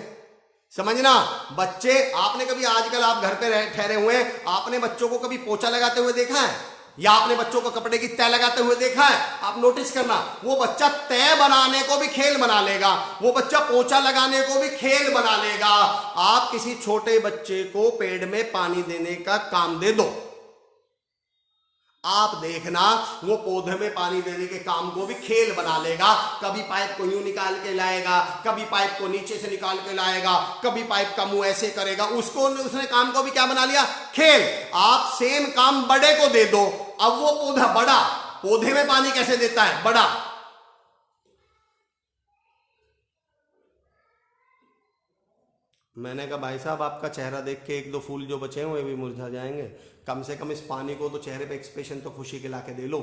समझना बच्चे, आपने कभी, आजकल आप घर पे ठहरे हुए हैं, आपने बच्चों को कभी पोछा लगाते हुए देखा है, या आपने बच्चों को कपड़े की तय लगाते हुए देखा है। आप नोटिस करना, वो बच्चा तय बनाने को भी खेल बना लेगा, वो बच्चा पोछा लगाने को भी खेल बना लेगा। आप किसी छोटे बच्चे को पेड़ में पानी देने का काम दे दो, आप देखना वो पौधे में पानी देने के काम को भी खेल बना लेगा। कभी पाइप को यूं निकाल के लाएगा, कभी पाइप को नीचे से निकाल के लाएगा, कभी पाइप का मुंह ऐसे करेगा, उसने काम को भी क्या बना लिया, खेल। आप सेम काम बड़े को दे दो, अब वो पौधा बड़ा, पौधे में पानी कैसे देता है, बड़ा। मैंने कहा भाई साहब आपका चेहरा देख के 1-2 फूल जो बचे हैं वो भी मुरझा जाएंगे, कम से कम इस पानी को तो चेहरे पे एक्सप्रेशन तो खुशी के लाके दे लो।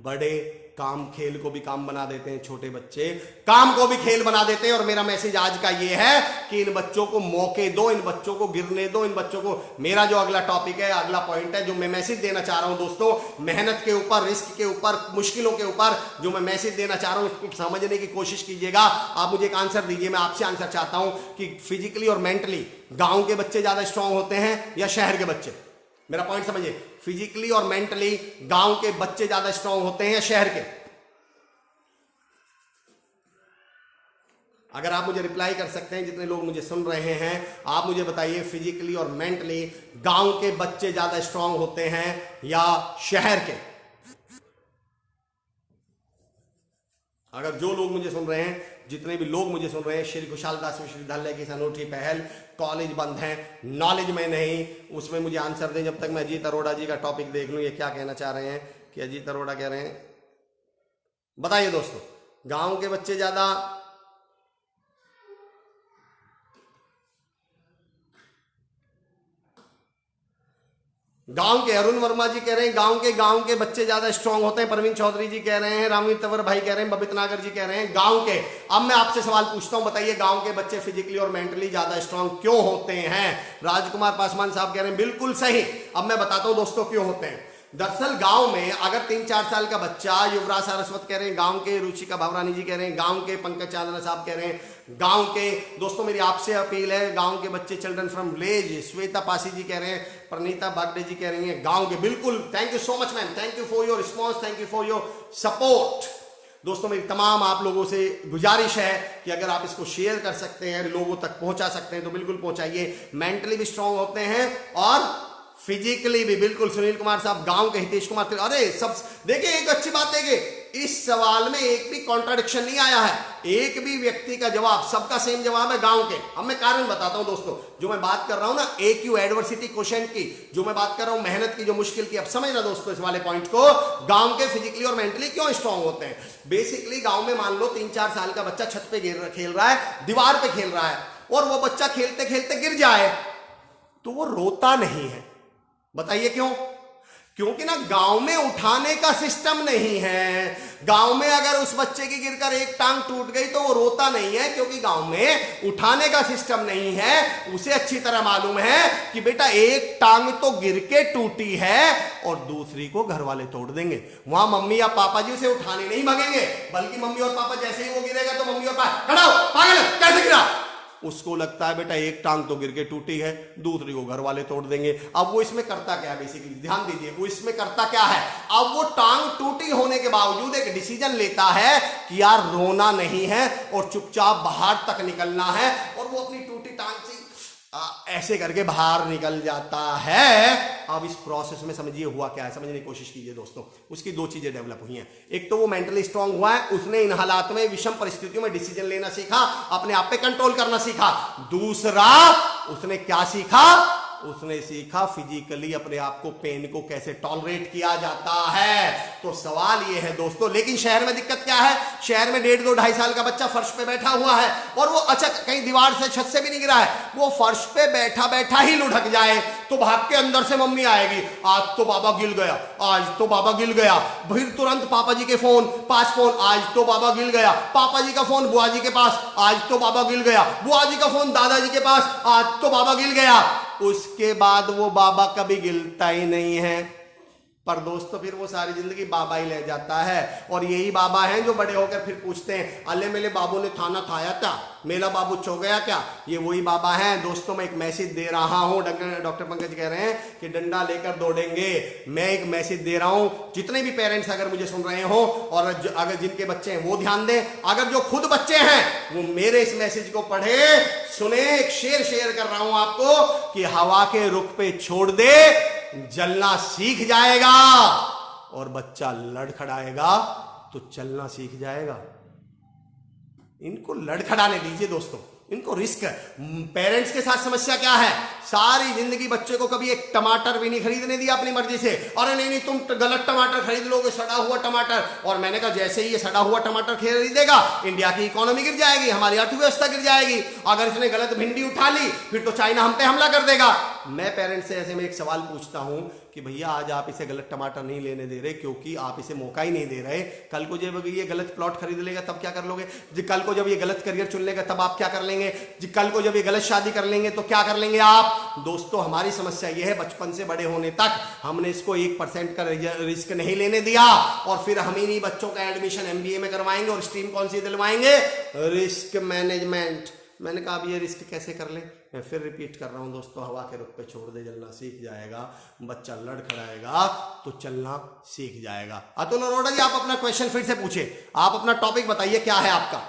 बड़े काम खेल को भी काम बना देते हैं, छोटे बच्चे काम को भी खेल बना देते हैं। और मेरा मैसेज आज का ये है कि इन बच्चों को मौके दो, इन बच्चों को गिरने दो, इन बच्चों को। मेरा जो अगला टॉपिक है, अगला पॉइंट है जो मैं मैसेज देना चाह रहा हूं दोस्तों, मेहनत के ऊपर, रिस्क के ऊपर, मुश्किलों के ऊपर जो मैं मैसेज देना चाह रहा हूं, इसको समझने की कोशिश कीजिएगा। आप मुझे एक आंसर दीजिए, मैं आपसे आंसर चाहता हूं कि फिजिकली और मेंटली गांव के बच्चे ज्यादा स्ट्रांग होते हैं या शहर के बच्चे। मेरा पॉइंट समझिए, फिजिकली और मेंटली गांव के बच्चे ज्यादा स्ट्रांग होते हैं या शहर के। अगर आप मुझे रिप्लाई कर सकते हैं, जितने लोग मुझे सुन रहे हैं, आप मुझे बताइए फिजिकली और मेंटली गांव के बच्चे ज्यादा स्ट्रांग होते हैं या शहर के। अगर जो लोग मुझे सुन रहे हैं, जितने भी लोग मुझे सुन रहे हैं, श्री खुशहाल दास विश्वविद्यालय की अनूठी पहल, कॉलेज बंद है, नॉलेज में नहीं, उसमें मुझे आंसर दें। जब तक मैं अजीत अरोड़ा जी का टॉपिक देख लूं, ये क्या कहना चाह रहे हैं कि अजीत अरोड़ा कह रहे हैं, बताइए दोस्तों, गांव के बच्चे ज्यादा, गांव के अरुण वर्मा जी कह रहे हैं गांव के बच्चे ज्यादा स्ट्रांग होते हैं। परवीन चौधरी जी कह रहे हैं, रामवीर तंवर भाई कह रहे हैं, बबित नागर जी कह रहे हैं गांव के। अब मैं आपसे सवाल पूछता हूं, बताइए गांव के बच्चे फिजिकली और मेंटली ज्यादा स्ट्रांग क्यों होते हैं। राजकुमार पासवान साहब कह रहे हैं बिल्कुल सही। अब मैं बताता हूं दोस्तों क्यों होते हैं। दरअसल गांव में अगर 3-4 साल का बच्चा, युवराज सारस्वत कह रहे हैं गांव के, रुचिका भावरानी जी कह रहे हैं गांव के, पंकज चांदना साहब कह रहे हैं गांव के। दोस्तों मेरी आपसे अपील है, गांव के बच्चे, children from village, Shweta Pasi ji कह रहे हैं, प्रणीता बागडे जी कह रही हैं गांव के। बिल्कुल, thank you so much ma'am, thank you for your response, thank you for your support. दोस्तों मेरी तमाम आप लोगों से गुजारिश है कि अगर आप इसको शेयर कर सकते हैं, लोगों तक पहुंचा सकते हैं तो बिल्कुल पहुंचाइए। मेंटली भी स्ट्रांग होते हैं और फिजिकली भी। बिल्कुल सुनील कुमार साहब गांव के, हितेश कुमार, अरे सब देखिए, एक अच्छी बात देखिए, इस सवाल में एक भी कॉन्ट्राडिक्शन नहीं आया है, एक भी व्यक्ति का जवाब, सबका सेम जवाब है गांव के। अब मैं कारण बताता हूं दोस्तों, जो मैं बात कर रहा हूं ना AQ एडवर्सिटी क्वेश्चन की, जो मैं बात कर रहा हूं मेहनत की, जो मुश्किल की, अब समझना दोस्तों इस वाले पॉइंट को, गांव के फिजिकली और मेंटली क्यों स्ट्रांग होते हैं। बेसिकली गांव में मान लो 3-4 साल का बच्चा छत पे खेल रहा है, दीवार पे खेल रहा है, और वो बच्चा खेलते खेलते गिर जाए तो वो रोता नहीं है। बताइए क्यों? क्योंकि ना गांव में उठाने का सिस्टम नहीं है। गांव में अगर उस बच्चे की गिरकर एक टांग टूट गई तो वो रोता नहीं है, क्योंकि गांव में उठाने का सिस्टम नहीं है। उसे अच्छी तरह मालूम है कि बेटा एक टांग तो गिर के टूटी है और दूसरी को घर वाले तोड़ देंगे। वहां मम्मी या पापा जी उसे उठाने नहीं भागेंगे, बल्कि मम्मी और पापा जैसे ही वो गिरेगा तो मम्मी और पापा खड़ा हो, पागल कैसे गिरा। उसको लगता है बेटा एक टांग तो गिर के टूटी है, दूसरी को घर वाले तोड़ देंगे। अब वो इसमें करता क्या है, बेसिकली ध्यान दीजिए, वो इसमें करता क्या है। अब वो टांग टूटी होने के बावजूद एक डिसीजन लेता है कि यार रोना नहीं है और चुपचाप बाहर तक निकलना है, और वो अपनी टूटी टांग से ऐसे करके बाहर निकल जाता है। अब इस प्रोसेस में समझिए हुआ क्या है, समझने की कोशिश कीजिए दोस्तों। उसकी दो चीजें डेवलप हुई हैं। एक तो वो मेंटली स्ट्रांग हुआ है, उसने इन हालात में विषम परिस्थितियों में डिसीजन लेना सीखा, अपने आप पे कंट्रोल करना सीखा। दूसरा उसने क्या सीखा, उसने सीखा फिजिकली अपने आप को, पेन को कैसे टॉलरेट किया जाता है। तो सवाल ये है दोस्तों, लेकिन शहर में दिक्कत क्या है, शहर में 1.5, 2, 2.5 साल का बच्चा फर्श पे बैठा हुआ है और वो अच्छा कहीं दीवार से छत से भी नहीं गिरा है, वो फर्श पे बैठा बैठा ही लुढ़क जाए तो भाग के अंदर से मम्मी आएगी, आज तो बाबा गिर गया, आज तो बाबा गिर गया। फिर तुरंत पापा जी के फोन, पास फोन, आज तो बाबा गिर गया। पापा जी का फोन बुआ जी के पास, आज तो बाबा गिर गया। बुआ जी का फोन दादाजी के पास, आज तो बाबा गिर गया। उसके बाद वो बाबा कभी गिरता ही नहीं है, पर दोस्तों फिर वो सारी जिंदगी बाबा ही ले जाता है। और यही बाबा हैं जो बड़े होकर फिर पूछते हैं, अले मेरे बाबू ने खाना खाया क्या, मेरा बाबू सो गया क्या। ये वही बाबा हैं दोस्तों। मैं एक मैसेज दे रहा हूं, डॉक्टर पंकज कह रहे हैं कि डंडा लेकर दौड़ेंगे। मैं एक मैसेज दे रहा हूं, जितने भी पेरेंट्स अगर मुझे सुन रहे हो और अगर जिनके बच्चे हैं वो ध्यान दें, अगर जो खुद बच्चे हैं वो मेरे इस मैसेज को पढ़े सुने। एक शेयर कर रहा हूं आपको कि हवा के रुख पे छोड़ दे, जलना सीख जाएगा, और बच्चा लड़खड़ाएगा तो चलना सीख जाएगा। इनको लड़खड़ाने दीजिए दोस्तों, इनको रिस्क है। पेरेंट्स के साथ समस्या क्या है, सारी जिंदगी बच्चे को कभी एक टमाटर भी नहीं खरीदने दिया अपनी मर्जी से। अरे नहीं तुम गलत टमाटर खरीद लोगे, सड़ा हुआ टमाटर। और मैंने कहा जैसे ही ये सड़ा हुआ टमाटर खरीदेगा, इंडिया की इकोनॉमी गिर जाएगी, हमारी अर्थव्यवस्था गिर जाएगी। अगर इसने गलत भिंडी उठा ली फिर तो चाइना हम पे हमला कर देगा। मैं पेरेंट्स से ऐसे में एक सवाल पूछता हूं कि भैया आज आप इसे गलत टमाटर नहीं लेने दे रहे क्योंकि आप इसे मौका ही नहीं दे रहे। कल को जब ये गलत प्लॉट खरीद लेगा तब क्या कर लोगे, कल को जब ये गलत करियर चुन लेगा तब आप क्या कर लेंगे, कल को जब ये गलत शादी कर लेंगे तो क्या कर लेंगे आप। दोस्तों हमारी समस्या ये है, बचपन से बड़े होने तक हमने इसको 1% का रिस्क नहीं लेने दिया, और फिर हम ही बच्चों का एडमिशन MBA में करवाएंगे और स्ट्रीम कौन सी दिलवाएंगे, रिस्क मैनेजमेंट। मैंने कहा अब ये रिस्क कैसे कर लें, मैं फिर रिपीट कर रहा हूं दोस्तों, हवा के रुख पे छोड़ दे, जलना सीख जाएगा, बच्चा लड़खड़ाएगा तो चलना सीख जाएगा। अतुल अरोड़ा जी आप अपना क्वेश्चन फिर से पूछिए, आप अपना टॉपिक बताइए क्या है आपका।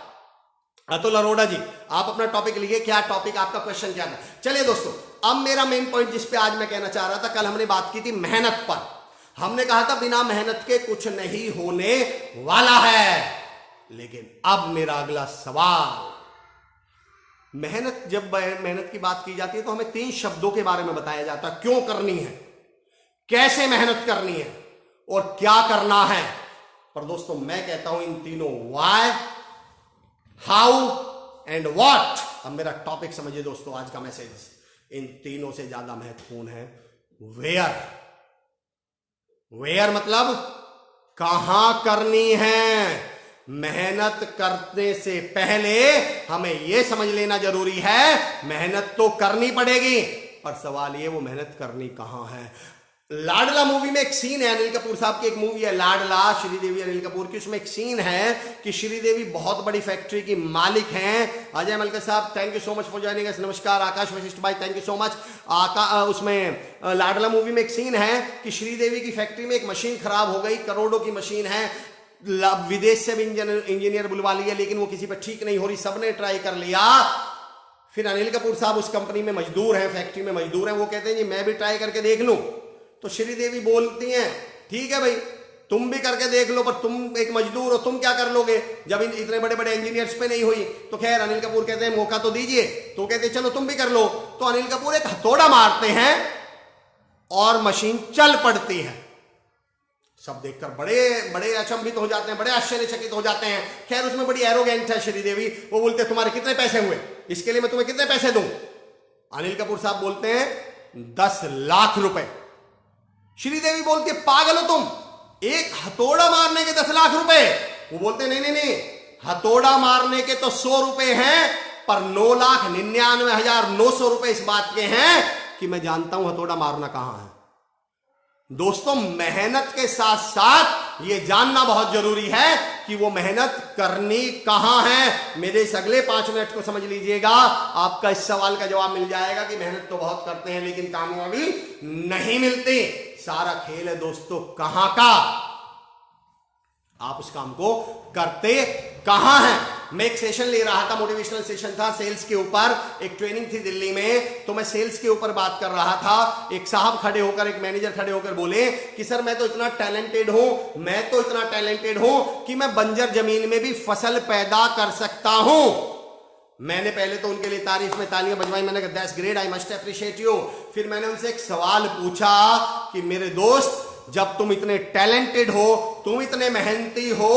अतुल अरोड़ा जी आप अपना टॉपिक लिखिए, क्या टॉपिक आपका, क्वेश्चन क्या था। चलिए दोस्तों अब मेरा मेन पॉइंट जिस पे आज मैं कहना चाह रहा था, कल हमने बात की थी मेहनत पर। हमने कहा था बिना मेहनत के कुछ नहीं होने वाला है। लेकिन अब मेरा अगला सवाल, मेहनत, जब मेहनत की बात की जाती है तो हमें 3 शब्दों के बारे में बताया जाता है, क्यों करनी है, कैसे मेहनत करनी है और क्या करना है। पर दोस्तों मैं कहता हूं इन तीनों, व्हाई, हाउ एंड व्हाट। अब मेरा टॉपिक समझिए दोस्तों, आज का मैसेज इन तीनों से ज्यादा महत्वपूर्ण है वेयर। वेयर मतलब कहां करनी है। मेहनत करने से पहले हमें यह समझ लेना जरूरी है, मेहनत तो करनी पड़ेगी, पर सवाल ये वो मेहनत करनी कहां है। लाडला मूवी में एक सीन है, अनिल कपूर साहब की एक मूवी है लाडला, श्रीदेवी अनिल कपूर की, उसमें एक सीन है कि श्रीदेवी बहुत बड़ी फैक्ट्री की मालिक हैं। अजय मलका साहब thank you so much for joining अस, नमस्कार। आकाश वशिष्ठ भाई थैंक यू सो मच। उसमें लाडला मूवी में एक सीन है कि श्रीदेवी की फैक्ट्री में एक मशीन खराब हो गई, करोड़ों की मशीन है, विदेश से भी इंजीनियर बुलवा लिया, लेकिन वो किसी पर ठीक नहीं हो रही, सबने ट्राई कर लिया। फिर अनिल कपूर साहब उस कंपनी में मजदूर हैं, फैक्ट्री में मजदूर हैं, वो कहते हैं जी मैं भी ट्राई करके देख लूं। तो श्रीदेवी बोलती हैं ठीक है भाई तुम भी करके देख लो, पर तुम एक मजदूर हो, तुम क्या कर लोगे जब इतने बड़े बड़े इंजीनियर्स पे नहीं हुई। तो खैर अनिल कपूर कहते हैं मौका तो दीजिए, तो कहते हैं चलो तुम भी कर लो। तो अनिल कपूर एक हथौड़ा मारते हैं और मशीन चल पड़ती है। सब देखकर बड़े बड़े अचंभित हो जाते हैं, बड़े आश्चर्यचकित हो जाते हैं। खैर उसमें बड़ी एरोगेंट है श्रीदेवी, वो बोलते हैं तुम्हारे कितने पैसे हुए, इसके लिए मैं तुम्हें कितने पैसे दूं। अनिल कपूर साहब बोलते हैं 10 लाख रुपए। श्रीदेवी बोलती है पागल हो तुम, एक हथौड़ा मारने के 10 लाख रुपए। वो बोलते नहीं नहीं नहीं, हथौड़ा मारने के तो 100 रुपए हैं, पर 9,99,900 रुपए इस बात के हैं कि मैं जानता हूं हथौड़ा मारना कहां है। दोस्तों, मेहनत के साथ साथ यह जानना बहुत जरूरी है कि वो मेहनत करनी कहां है। मेरे इस अगले 5 मिनट को समझ लीजिएगा, आपका इस सवाल का जवाब मिल जाएगा कि मेहनत तो बहुत करते हैं लेकिन कामयाबी नहीं मिलती। सारा खेल है दोस्तों कहां का, आप उस काम को करते कहां हैं। मैं एक सेशन ले रहा था, मोटिवेशनल सेशन था सेल्स के ऊपर, एक ट्रेनिंग थी दिल्ली में, तो मैं सेल्स के ऊपर बात कर रहा था। एक साहब खड़े होकर, एक मैनेजर खड़े होकर बोले कि सर मैं तो इतना टैलेंटेड हूं, मैं तो इतना टैलेंटेड हूं कि मैं बंजर जमीन में भी फसल पैदा कर सकता हूं। मैंने पहले तो उनके लिए तारीफ में तालियां बजवाई, मैंने कहा that's great, I must appreciate you. फिर मैंने उनसे एक सवाल पूछा कि मेरे दोस्त, जब तुम इतने टैलेंटेड हो, तुम इतने मेहनती हो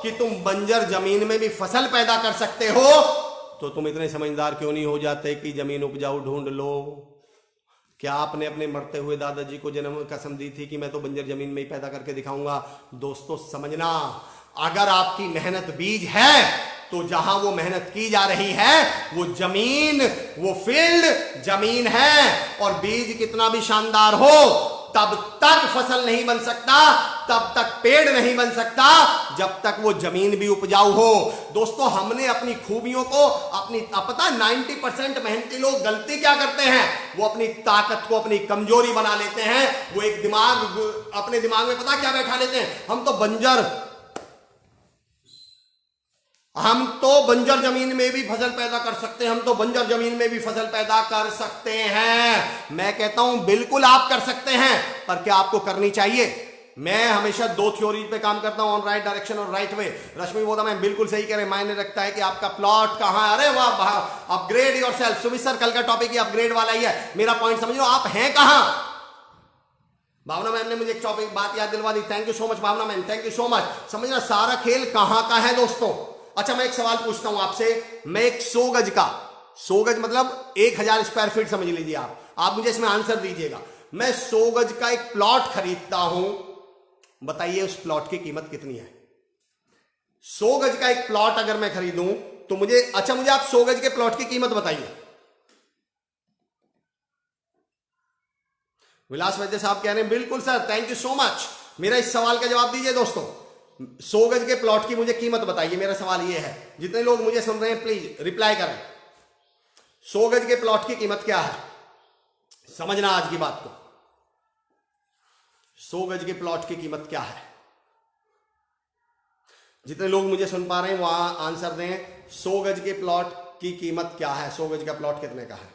कि तुम बंजर जमीन में भी फसल पैदा कर सकते हो, तो तुम इतने समझदार क्यों नहीं हो जाते कि जमीन उपजाऊ ढूंढ लो? क्या आपने अपने मरते हुए दादाजी को जन्म कसम दी थी कि मैं तो बंजर जमीन में ही पैदा करके दिखाऊंगा? दोस्तों समझना, अगर आपकी मेहनत बीज है तो जहां वो मेहनत की जा रही है वो जमीन, वो फील्ड जमीन है, और बीज कितना भी शानदार हो तब तक फसल नहीं बन सकता, तब तक पेड़ नहीं बन सकता जब तक वो जमीन भी उपजाऊ हो। दोस्तों, हमने अपनी खूबियों को, अपनी पता 90% मेहनती लोग गलती क्या करते हैं, वो अपनी ताकत को अपनी कमजोरी बना लेते हैं। वो एक दिमाग, अपने दिमाग में पता क्या बैठा लेते हैं, हम तो बंजर जमीन में भी फसल पैदा कर सकते हैं, हम तो बंजर जमीन में भी फसल पैदा कर सकते हैं। मैं कहता हूं बिल्कुल आप कर सकते हैं, पर क्या आपको करनी चाहिए? मैं हमेशा 2 थ्योरी पे काम करता हूं, ऑन राइट डायरेक्शन और राइट वे। रश्मि बोधा मैम बिल्कुल सही कह रहे, मायने रखता है कि आपका प्लॉट कहां है। अरे वाह, अपग्रेड योरसेल्फ। सुमित सर, कल का टॉपिक ही अपग्रेड वाला ही है। मेरा पॉइंट समझ लो, आप हैं कहां। भावना मैम ने मुझे एक टॉपिक बात याद दिलवा दी, thank you so much Bhavna ma'am, thank you so much. समझना, सारा खेल कहां का है दोस्तों। अच्छा, मैं एक सवाल पूछता हूं आपसे, मैं एक 100 गज का, 100 गज मतलब 1000 स्क्वायर फीट समझ लीजिए आप मुझे इसमें आंसर दीजिएगा। मैं 100 गज का एक प्लॉट खरीदता हूं, बताइए उस प्लॉट की कीमत कितनी है? 100 गज का एक प्लॉट अगर मैं खरीदूं तो मुझे आप 100 गज के प्लॉट की कीमत बताइए। विलास वैद्य साहब कह रहे हैं बिल्कुल sir, thank you so much. मेरा इस सवाल का जवाब दीजिए दोस्तों, 100 गज के प्लॉट की मुझे कीमत बताइए। मेरा सवाल यह है, जितने लोग मुझे सुन रहे हैं प्लीज रिप्लाई करें। 100 गज के प्लॉट की कीमत क्या है? समझना आज की बात को, 100 गज के प्लॉट की कीमत क्या है? जितने लोग मुझे सुन पा रहे हैं वो आंसर दें। 100 गज के प्लॉट की कीमत क्या है? 100 गज का प्लॉट कितने का है?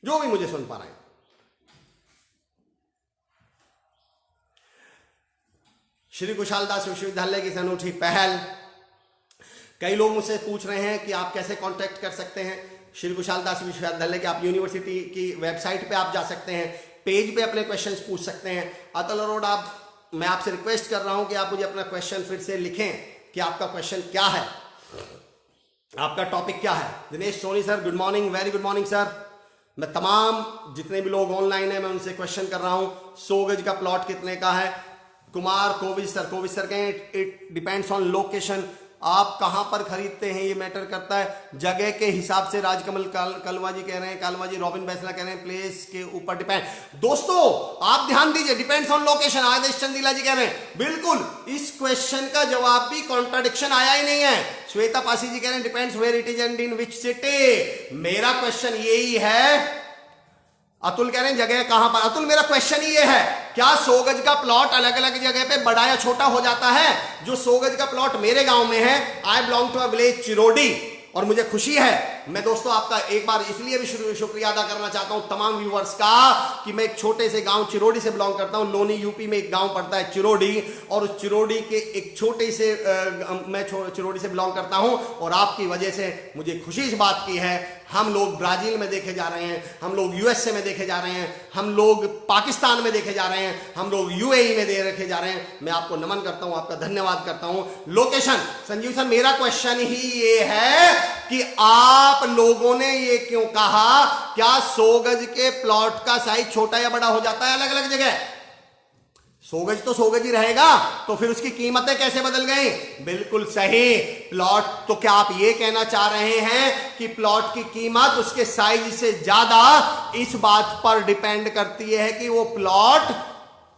जो भी मुझे सुन पा रहे हैं। श्री कुशाल दास विश्वविद्यालय की अनूठी पहल। कई लोग मुझसे पूछ रहे हैं कि आप कैसे कांटेक्ट कर सकते हैं श्री कुशाल दास विश्वविद्यालय के। आप यूनिवर्सिटी की वेबसाइट पे आप जा सकते हैं, पेज पे अपने क्वेश्चंस पूछ सकते हैं। अतुल अरोड़ा, मैं आपसे रिक्वेस्ट कर रहा हूं कि आप मुझे अपना क्वेश्चन फिर से लिखें कि आपका क्वेश्चन क्या है, आपका टॉपिक क्या है। Dinesh Soni sir, good morning, very good morning sir. मैं तमाम जितने भी लोग ऑनलाइन है मैं उनसे क्वेश्चन कर रहा हूं, 100 गज का प्लॉट कितने का है? कुमार कोविद सर कहें इट डिपेंड्स ऑन लोकेशन, आप कहां पर खरीदते हैं ये मैटर करता है, जगह के हिसाब से। राजकमल कलवा जी कह रहे हैं, कालवा जी, रॉबिन बैसला कह रहे हैं प्लेस के ऊपर डिपेंड। दोस्तों आप ध्यान दीजिए, डिपेंड्स ऑन लोकेशन। आदेश चंदीला जी कह रहे हैं बिल्कुल, इस क्वेश्चन का जवाब भी कॉन्ट्राडिक्शन आया ही नहीं है। श्वेता पासी जी कह रहे हैं depends where it is and in which city. मेरा क्वेश्चन यही है। अतुल कह रहे हैं जगह कहां पर? अतुल मेरा क्वेश्चन ये है, क्या 100 गज का प्लॉट अलग अलग जगह पे बड़ा या छोटा हो जाता है? जो 100 गज का प्लॉट मेरे गांव में है, I belong to a village Chirodi, और मुझे खुशी है, मैं दोस्तों आपका एक बार इसलिए भी शुक्रिया अदा करना चाहता हूं तमाम व्यूअर्स का कि मैं एक छोटे से गांव चिरोडी से बिलोंग करता हूं। लोनी यूपी में एक गांव पड़ता है चिरोडी, और उस चिरोडी के एक छोटे से मैं चिरोडी से बिलोंग करता हूं, और आपकी वजह से मुझे खुशी इस बात की है। हम लोग ब्राजील में देखे जा रहे हैं, हम लोग यूएसए में देखे जा रहे हैं, हम लोग पाकिस्तान में देखे जा रहे हैं, हम लोग यूएई में देखे जा रहे हैं। मैं आपको नमन करता हूं, आपका धन्यवाद करता हूं। लोकेशन, संजीव सर मेरा क्वेश्चन ही ये है कि आप लोगों ने ये क्यों कहा, क्या 100 गज के प्लॉट का साइज छोटा या बड़ा हो जाता है अलग अलग जगह? 100 गज तो 100 गज ही रहेगा, तो फिर उसकी कीमतें कैसे बदल गई? बिल्कुल सही। प्लॉट, तो क्या आप ये कहना चाह रहे हैं कि प्लॉट की कीमत उसके साइज से ज्यादा इस बात पर डिपेंड करती है कि वो प्लॉट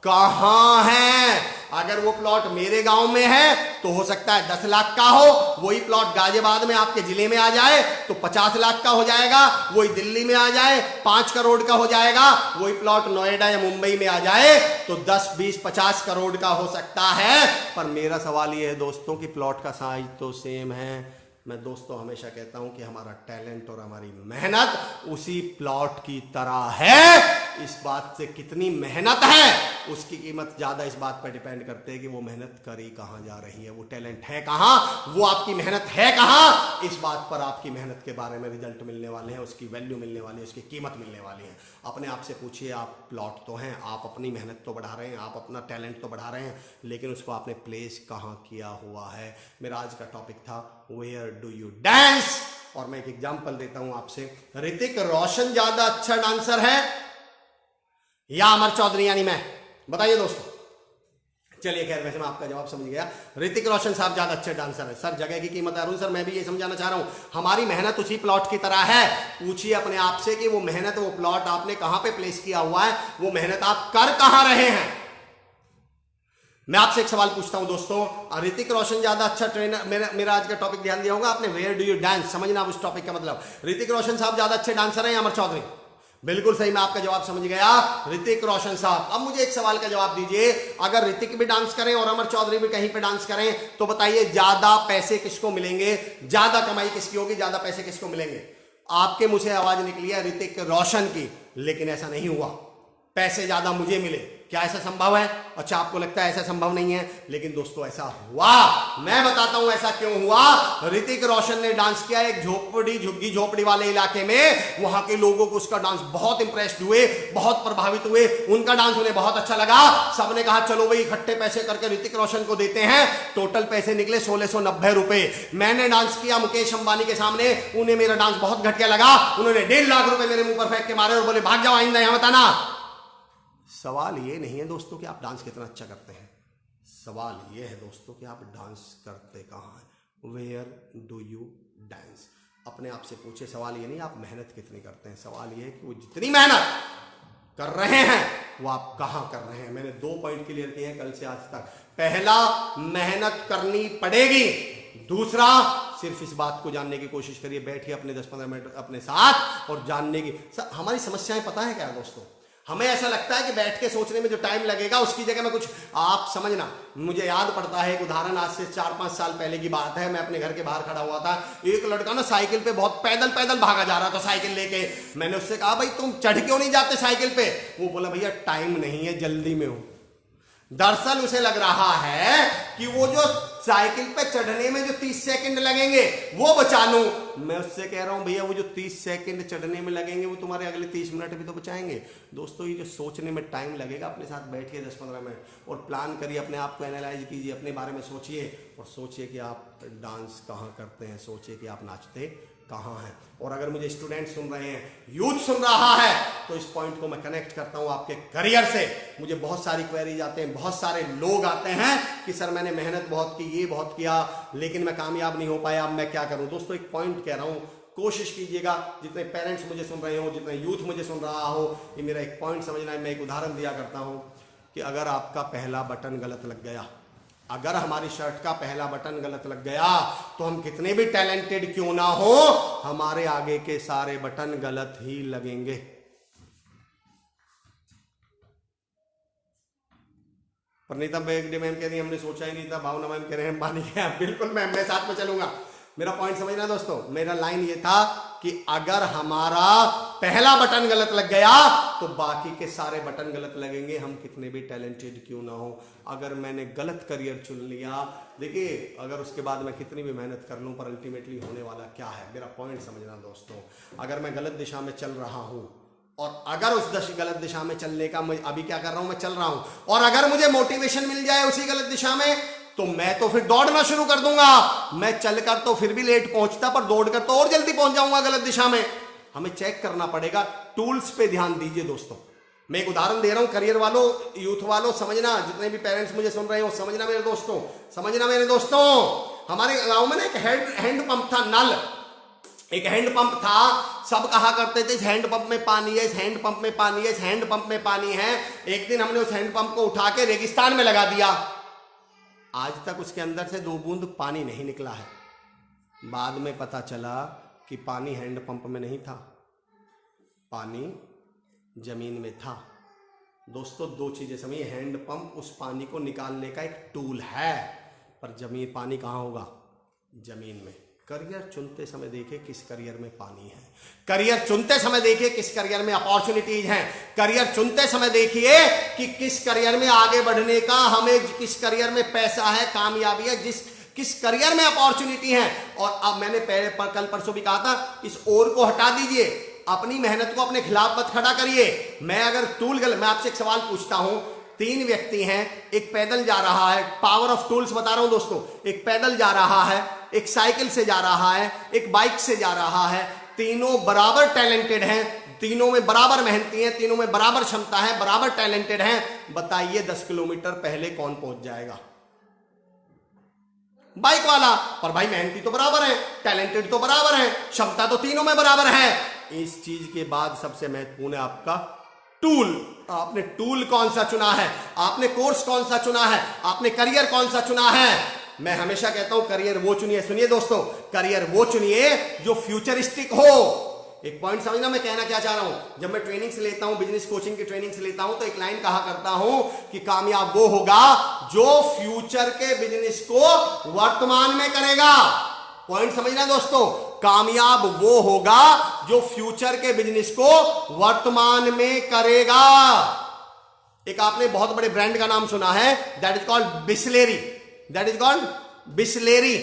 कहां है? अगर वो प्लॉट मेरे गांव में है तो हो सकता है 10 लाख का हो, वही प्लॉट गाजियाबाद में आपके जिले में आ जाए तो 50 लाख का हो जाएगा, वही दिल्ली में आ जाए 5 करोड़ का हो जाएगा, वही प्लॉट नोएडा या मुंबई में आ जाए तो 10, 20, 50 करोड़ का हो सकता है। पर मेरा सवाल यह है दोस्तों कि प्लॉट का साइज तो सेम है। मैं दोस्तों हमेशा कहता हूं कि हमारा टैलेंट और हमारी मेहनत उसी प्लॉट की तरह है। इस बात से कितनी मेहनत है उसकी कीमत ज्यादा इस बात पर डिपेंड करते हैं कि वो मेहनत करी कहां जा रही है, वो टैलेंट है कहां, वो आपकी मेहनत है कहां। इस बात पर आपकी मेहनत के बारे में रिजल्ट मिलने वाले हैं, उसकी वैल्यू मिलने वाली है, उसकी कीमत मिलने वाली है। अपने आप से पूछिए, आप प्लॉट तो हैं, आप अपनी मेहनत तो बढ़ा रहे हैं, आप अपना टैलेंट तो बढ़ा रहे हैं, लेकिन उसको आपने प्लेस कहां किया हुआ है। मेरा आज का टॉपिक था वेयर डू यू डांस, और मैं एक एग्जांपल देता हूं आपसे। ऋतिक रोशन ज्यादा अच्छा डांसर है या अमर चौधरी यानी मैं? बताइए दोस्तों। चलिए खैर, वैसे मैं आपका जवाब समझ गया, ऋतिक रोशन साहब ज्यादा अच्छे डांसर है। सर जगह की कीमत है। अरुण सर मैं भी ये समझाना चाह रहा हूं, हमारी मेहनत उसी प्लॉट की तरह है। पूछिए अपने आप से कि वो मेहनत, वो प्लॉट आपने कहां पे प्लेस किया हुआ है, वो मेहनत आप कर कहां रहे हैं। मैं आपसे एक सवाल पूछता हूं दोस्तों, ऋतिक रोशन ज्यादा अच्छा ट्रेनर, मेरा आज का टॉपिक ध्यान दिया होगा आपने, वेयर डू यू डांस, समझना उस टॉपिक का मतलब। ऋतिक रोशन साहब ज्यादा अच्छे डांसर हैं या अमर चौधरी? बिल्कुल सही, मैं आपका जवाब समझ गया, ऋतिक रोशन साहब। अब मुझे एक सवाल का जवाब दीजिए, अगर ऋतिक भी डांस करें और अमर चौधरी भी कहीं पे डांस करें तो बताइए ज्यादा पैसे किसको मिलेंगे, ज्यादा कमाई किसकी होगी, ज्यादा पैसे किसको मिलेंगे? आपके मुझे आवाज निकली है ऋतिक रोशन की, लेकिन ऐसा नहीं हुआ, पैसे ज्यादा मुझे मिले। क्या ऐसा संभव है? अच्छा आपको लगता है ऐसा संभव नहीं है, लेकिन दोस्तों ऐसा हुआ। मैं बताता हूं ऐसा क्यों हुआ। ऋतिक रोशन ने डांस किया एक झोपड़ी, झुग्गी झोपड़ी वाले इलाके में, वहां के लोगों को उसका डांस बहुत इंप्रेस्ड हुए, बहुत प्रभावित हुए, उनका डांस उन्हें बहुत अच्छा लगा। सबने कहा चलो भाई इकट्ठे पैसे करके ऋतिक रोशन को देते हैं। टोटल पैसे निकले 1690 रुपए। मैंने डांस किया मुकेश अंबानी के सामने, उन्हें मेरा डांस बहुत घटिया लगा, उन्होंने 1.5 लाख रुपए मेरे मुंह पर फेंक के मारे और बोले भाग जाओ, आइंदा यहां बताना। सवाल ये नहीं है दोस्तों कि आप डांस कितना अच्छा करते हैं, सवाल ये है दोस्तों कि आप डांस करते कहाँ हैं। वेयर डू यू डांस, अपने आप से पूछे। सवाल ये नहीं आप मेहनत कितनी करते हैं, सवाल ये है कि वो जितनी मेहनत कर रहे हैं वो आप कहाँ कर रहे हैं। मैंने 2 पॉइंट क्लियर किए हैं कल से आज तक। पहला, मेहनत करनी पड़ेगी। दूसरा, सिर्फ इस बात को जानने की कोशिश करिए, बैठिए अपने 10-15 मिनट अपने साथ और जानने की। हमारी समस्याएं पता है क्या दोस्तों, हमें ऐसा लगता है कि बैठ के सोचने में जो टाइम लगेगा उसकी जगह में कुछ, आप समझना, मुझे याद पड़ता है एक उदाहरण, आज से 4-5 साल पहले की बात है। मैं अपने घर के बाहर खड़ा हुआ था, एक लड़का ना साइकिल पे बहुत पैदल भागा जा रहा था साइकिल लेके। मैंने उससे कहा भाई तुम चढ़ क्यों नहीं जाते साइकिल पे? वो बोला भैया टाइम नहीं है, जल्दी में हूं। दरअसल उसे लग रहा है कि वो जो साइकिल पे चढ़ने में जो 30 सेकंड लगेंगे वो बचा लूं। मैं उससे कह रहा हूं भैया वो जो 30 सेकंड चढ़ने में लगेंगे वो तुम्हारे अगले 30 मिनट भी तो बचाएंगे। दोस्तों ये जो सोचने में टाइम लगेगा, अपने साथ बैठिए 10-15 मिनट और प्लान करिए, अपने आप को एनालाइज कीजिए, अपने बारे में सोचिए और सोचिए कि आप डांस कहाँ करते हैं, सोचिए कि आप नाचते कहाँ हैं। और अगर मुझे स्टूडेंट सुन रहे हैं, यूथ सुन रहा है, तो इस पॉइंट को मैं कनेक्ट करता हूं आपके करियर से। मुझे बहुत सारी क्वेरीज आते हैं, बहुत सारे लोग आते हैं कि सर मैंने मेहनत बहुत की, ये बहुत किया, लेकिन मैं कामयाब नहीं हो पाया, अब मैं क्या करूं। दोस्तों एक पॉइंट कह रहा हूं, कोशिश कीजिएगा, जितने पेरेंट्स मुझे सुन रहे हो, जितने यूथ मुझे सुन रहा हो, ये मेरा एक पॉइंट समझना है। मैं एक उदाहरण दिया करता हूं कि अगर आपका पहला बटन गलत लग गया, अगर हमारी शर्ट का पहला बटन गलत लग गया तो हम कितने भी टैलेंटेड क्यों ना हो, हमारे आगे के सारे बटन गलत ही लगेंगे। प्रणीता बेगडे मैम कह रही हमने सोचा ही नहीं था, भावना मैम कह रहे हैं पानी गया। बिल्कुल मैम, मैं साथ में चलूंगा। मेरा पॉइंट समझना दोस्तों, मेरा लाइन ये था कि अगर हमारा पहला बटन गलत लग गया तो बाकी के सारे बटन गलत लगेंगे, हम कितने भी टैलेंटेड क्यों ना हो। अगर मैंने गलत करियर चुन लिया, देखिए अगर उसके बाद मैं कितनी भी मेहनत कर लूं, पर अल्टीमेटली होने वाला क्या है, मेरा पॉइंट समझना दोस्तों। अगर मैं गलत दिशा में चल रहा हूं और अगर उस गलत दिशा में चलने का, मैं अभी क्या कर रहा हूं, मैं चल रहा हूं, और अगर मुझे मोटिवेशन मिल जाए उसी गलत दिशा में तो मैं तो फिर दौड़ना शुरू कर दूंगा। मैं चलकर तो फिर भी लेट पहुंचता, पर दौड़कर तो और जल्दी पहुंच जाऊंगा गलत दिशा में। हमें चेक करना पड़ेगा। टूल्स पे ध्यान दीजिए दोस्तों। मैं एक उदाहरण दे रहा हूं, करियर वालों, यूथ वालों, समझना, जितने भी पेरेंट्स मुझे सुन रहे हो समझना मेरे दोस्तों, समझना मेरे दोस्तों। हमारे गांव में ना एक हैंड पंप था, नल, एक हैंड पंप था। सब कहा करते थे इस हैंड पंप में पानी है, इस हैंड पंप में पानी है, इस हैंड पंप में पानी है। एक दिन हमने उस हैंड पंप को उठा के रेगिस्तान में लगा दिया। आज तक उसके अंदर से 2 बूंद पानी नहीं निकला है। बाद में पता चला कि पानी हैंड पंप में नहीं था, पानी जमीन में था। दोस्तों 2 चीजें समझिए, हैंड पंप उस पानी को निकालने का एक टूल है, पर जमीन पानी कहां होगा? जमीन में। करियर चुनते समय देखिए किस करियर में पानी है। करियर चुनते समय देखिए किस करियर में अपॉर्चुनिटीज हैं। करियर चुनते समय देखिए कि किस करियर में आगे बढ़ने का, हमें किस करियर में पैसा है, कामयाबी है, किस करियर में अपॉर्चुनिटी है। और अब मैंने कल परसों भी कहा था, इस ओर को हटा दीजिए, अपनी मेहनत को अपने खिलाफ मत खड़ा करिए। मैं अगर मैं आपसे एक सवाल पूछता हूं, 3 व्यक्ति हैं, एक पैदल जा रहा है, पावर ऑफ टूल्स बता रहा हूं दोस्तों, एक पैदल जा रहा है, एक साइकिल से जा रहा है, एक बाइक से जा रहा है। तीनों बराबर टैलेंटेड हैं, तीनों में बराबर मेहनती हैं, तीनों में बराबर क्षमता है, बराबर टैलेंटेड हैं। बताइए 10 किलोमीटर पहले कौन पहुंच जाएगा? बाइक वाला। पर भाई मेहनती तो बराबर है, टैलेंटेड तो बराबर है, क्षमता तो तीनों में बराबर है। इस चीज के बाद सबसे महत्वपूर्ण है आपका टूल। आपने टूल कौन सा चुना है, आपने कोर्स कौन सा चुना है, आपने करियर कौन सा चुना है। मैं हमेशा कहता हूं करियर वो चुनिए, सुनिए दोस्तों, करियर वो चुनिए जो फ्यूचरिस्टिक हो। एक पॉइंट समझना मैं कहना क्या चाह रहा हूं। जब मैं ट्रेनिंग से लेता हूं, बिजनेस कोचिंग की ट्रेनिंग से लेता हूं, तो एक लाइन कहा करता हूं कि कामयाब वो होगा जो फ्यूचर के बिजनेस को वर्तमान में करेगा। पॉइंट समझना दोस्तों, कामयाब वो होगा जो फ्यूचर के बिजनेस को वर्तमान में करेगा। एक आपने बहुत बड़े ब्रांड का नाम सुना है, that is called Bisleri. That is called Bisleri.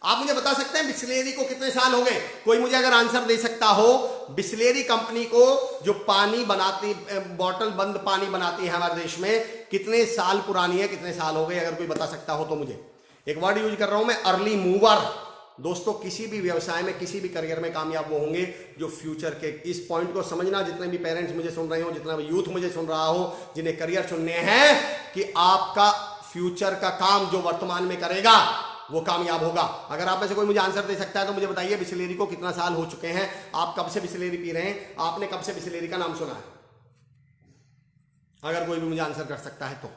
आप मुझे बता सकते हैं बिसलेरी को कितने साल हो गए? कोई मुझे अगर आंसर दे सकता हो, बिसलेरी कंपनी को जो पानी बनाती, बॉटल बंद पानी बनाती है हमारे देश में, कितने साल पुरानी है, कितने साल हो गए? अगर कोई बता सकता हो तो मुझे। एक वर्ड यूज कर रहा हूं मैं, अर्ली मूवर। दोस्तों किसी भी व्यवसाय में, किसी भी करियर में कामयाब वो होंगे जो फ्यूचर के, इस पॉइंट को समझना, जितने भी पेरेंट्स मुझे सुन रहे हो, जितना भी यूथ मुझे सुन रहा हो, जिन्हें करियर चुनने हैं, कि आपका फ्यूचर का काम जो वर्तमान में करेगा वो कामयाब होगा। अगर आप में से कोई मुझे आंसर दे सकता है तो मुझे बताइए बिसलेरी को कितना साल हो चुके हैं, आप कब से बिसलेरी पी रहे हैं, आपने कब से बिसलेरी का नाम सुना है? अगर कोई भी मुझे आंसर कर सकता है तो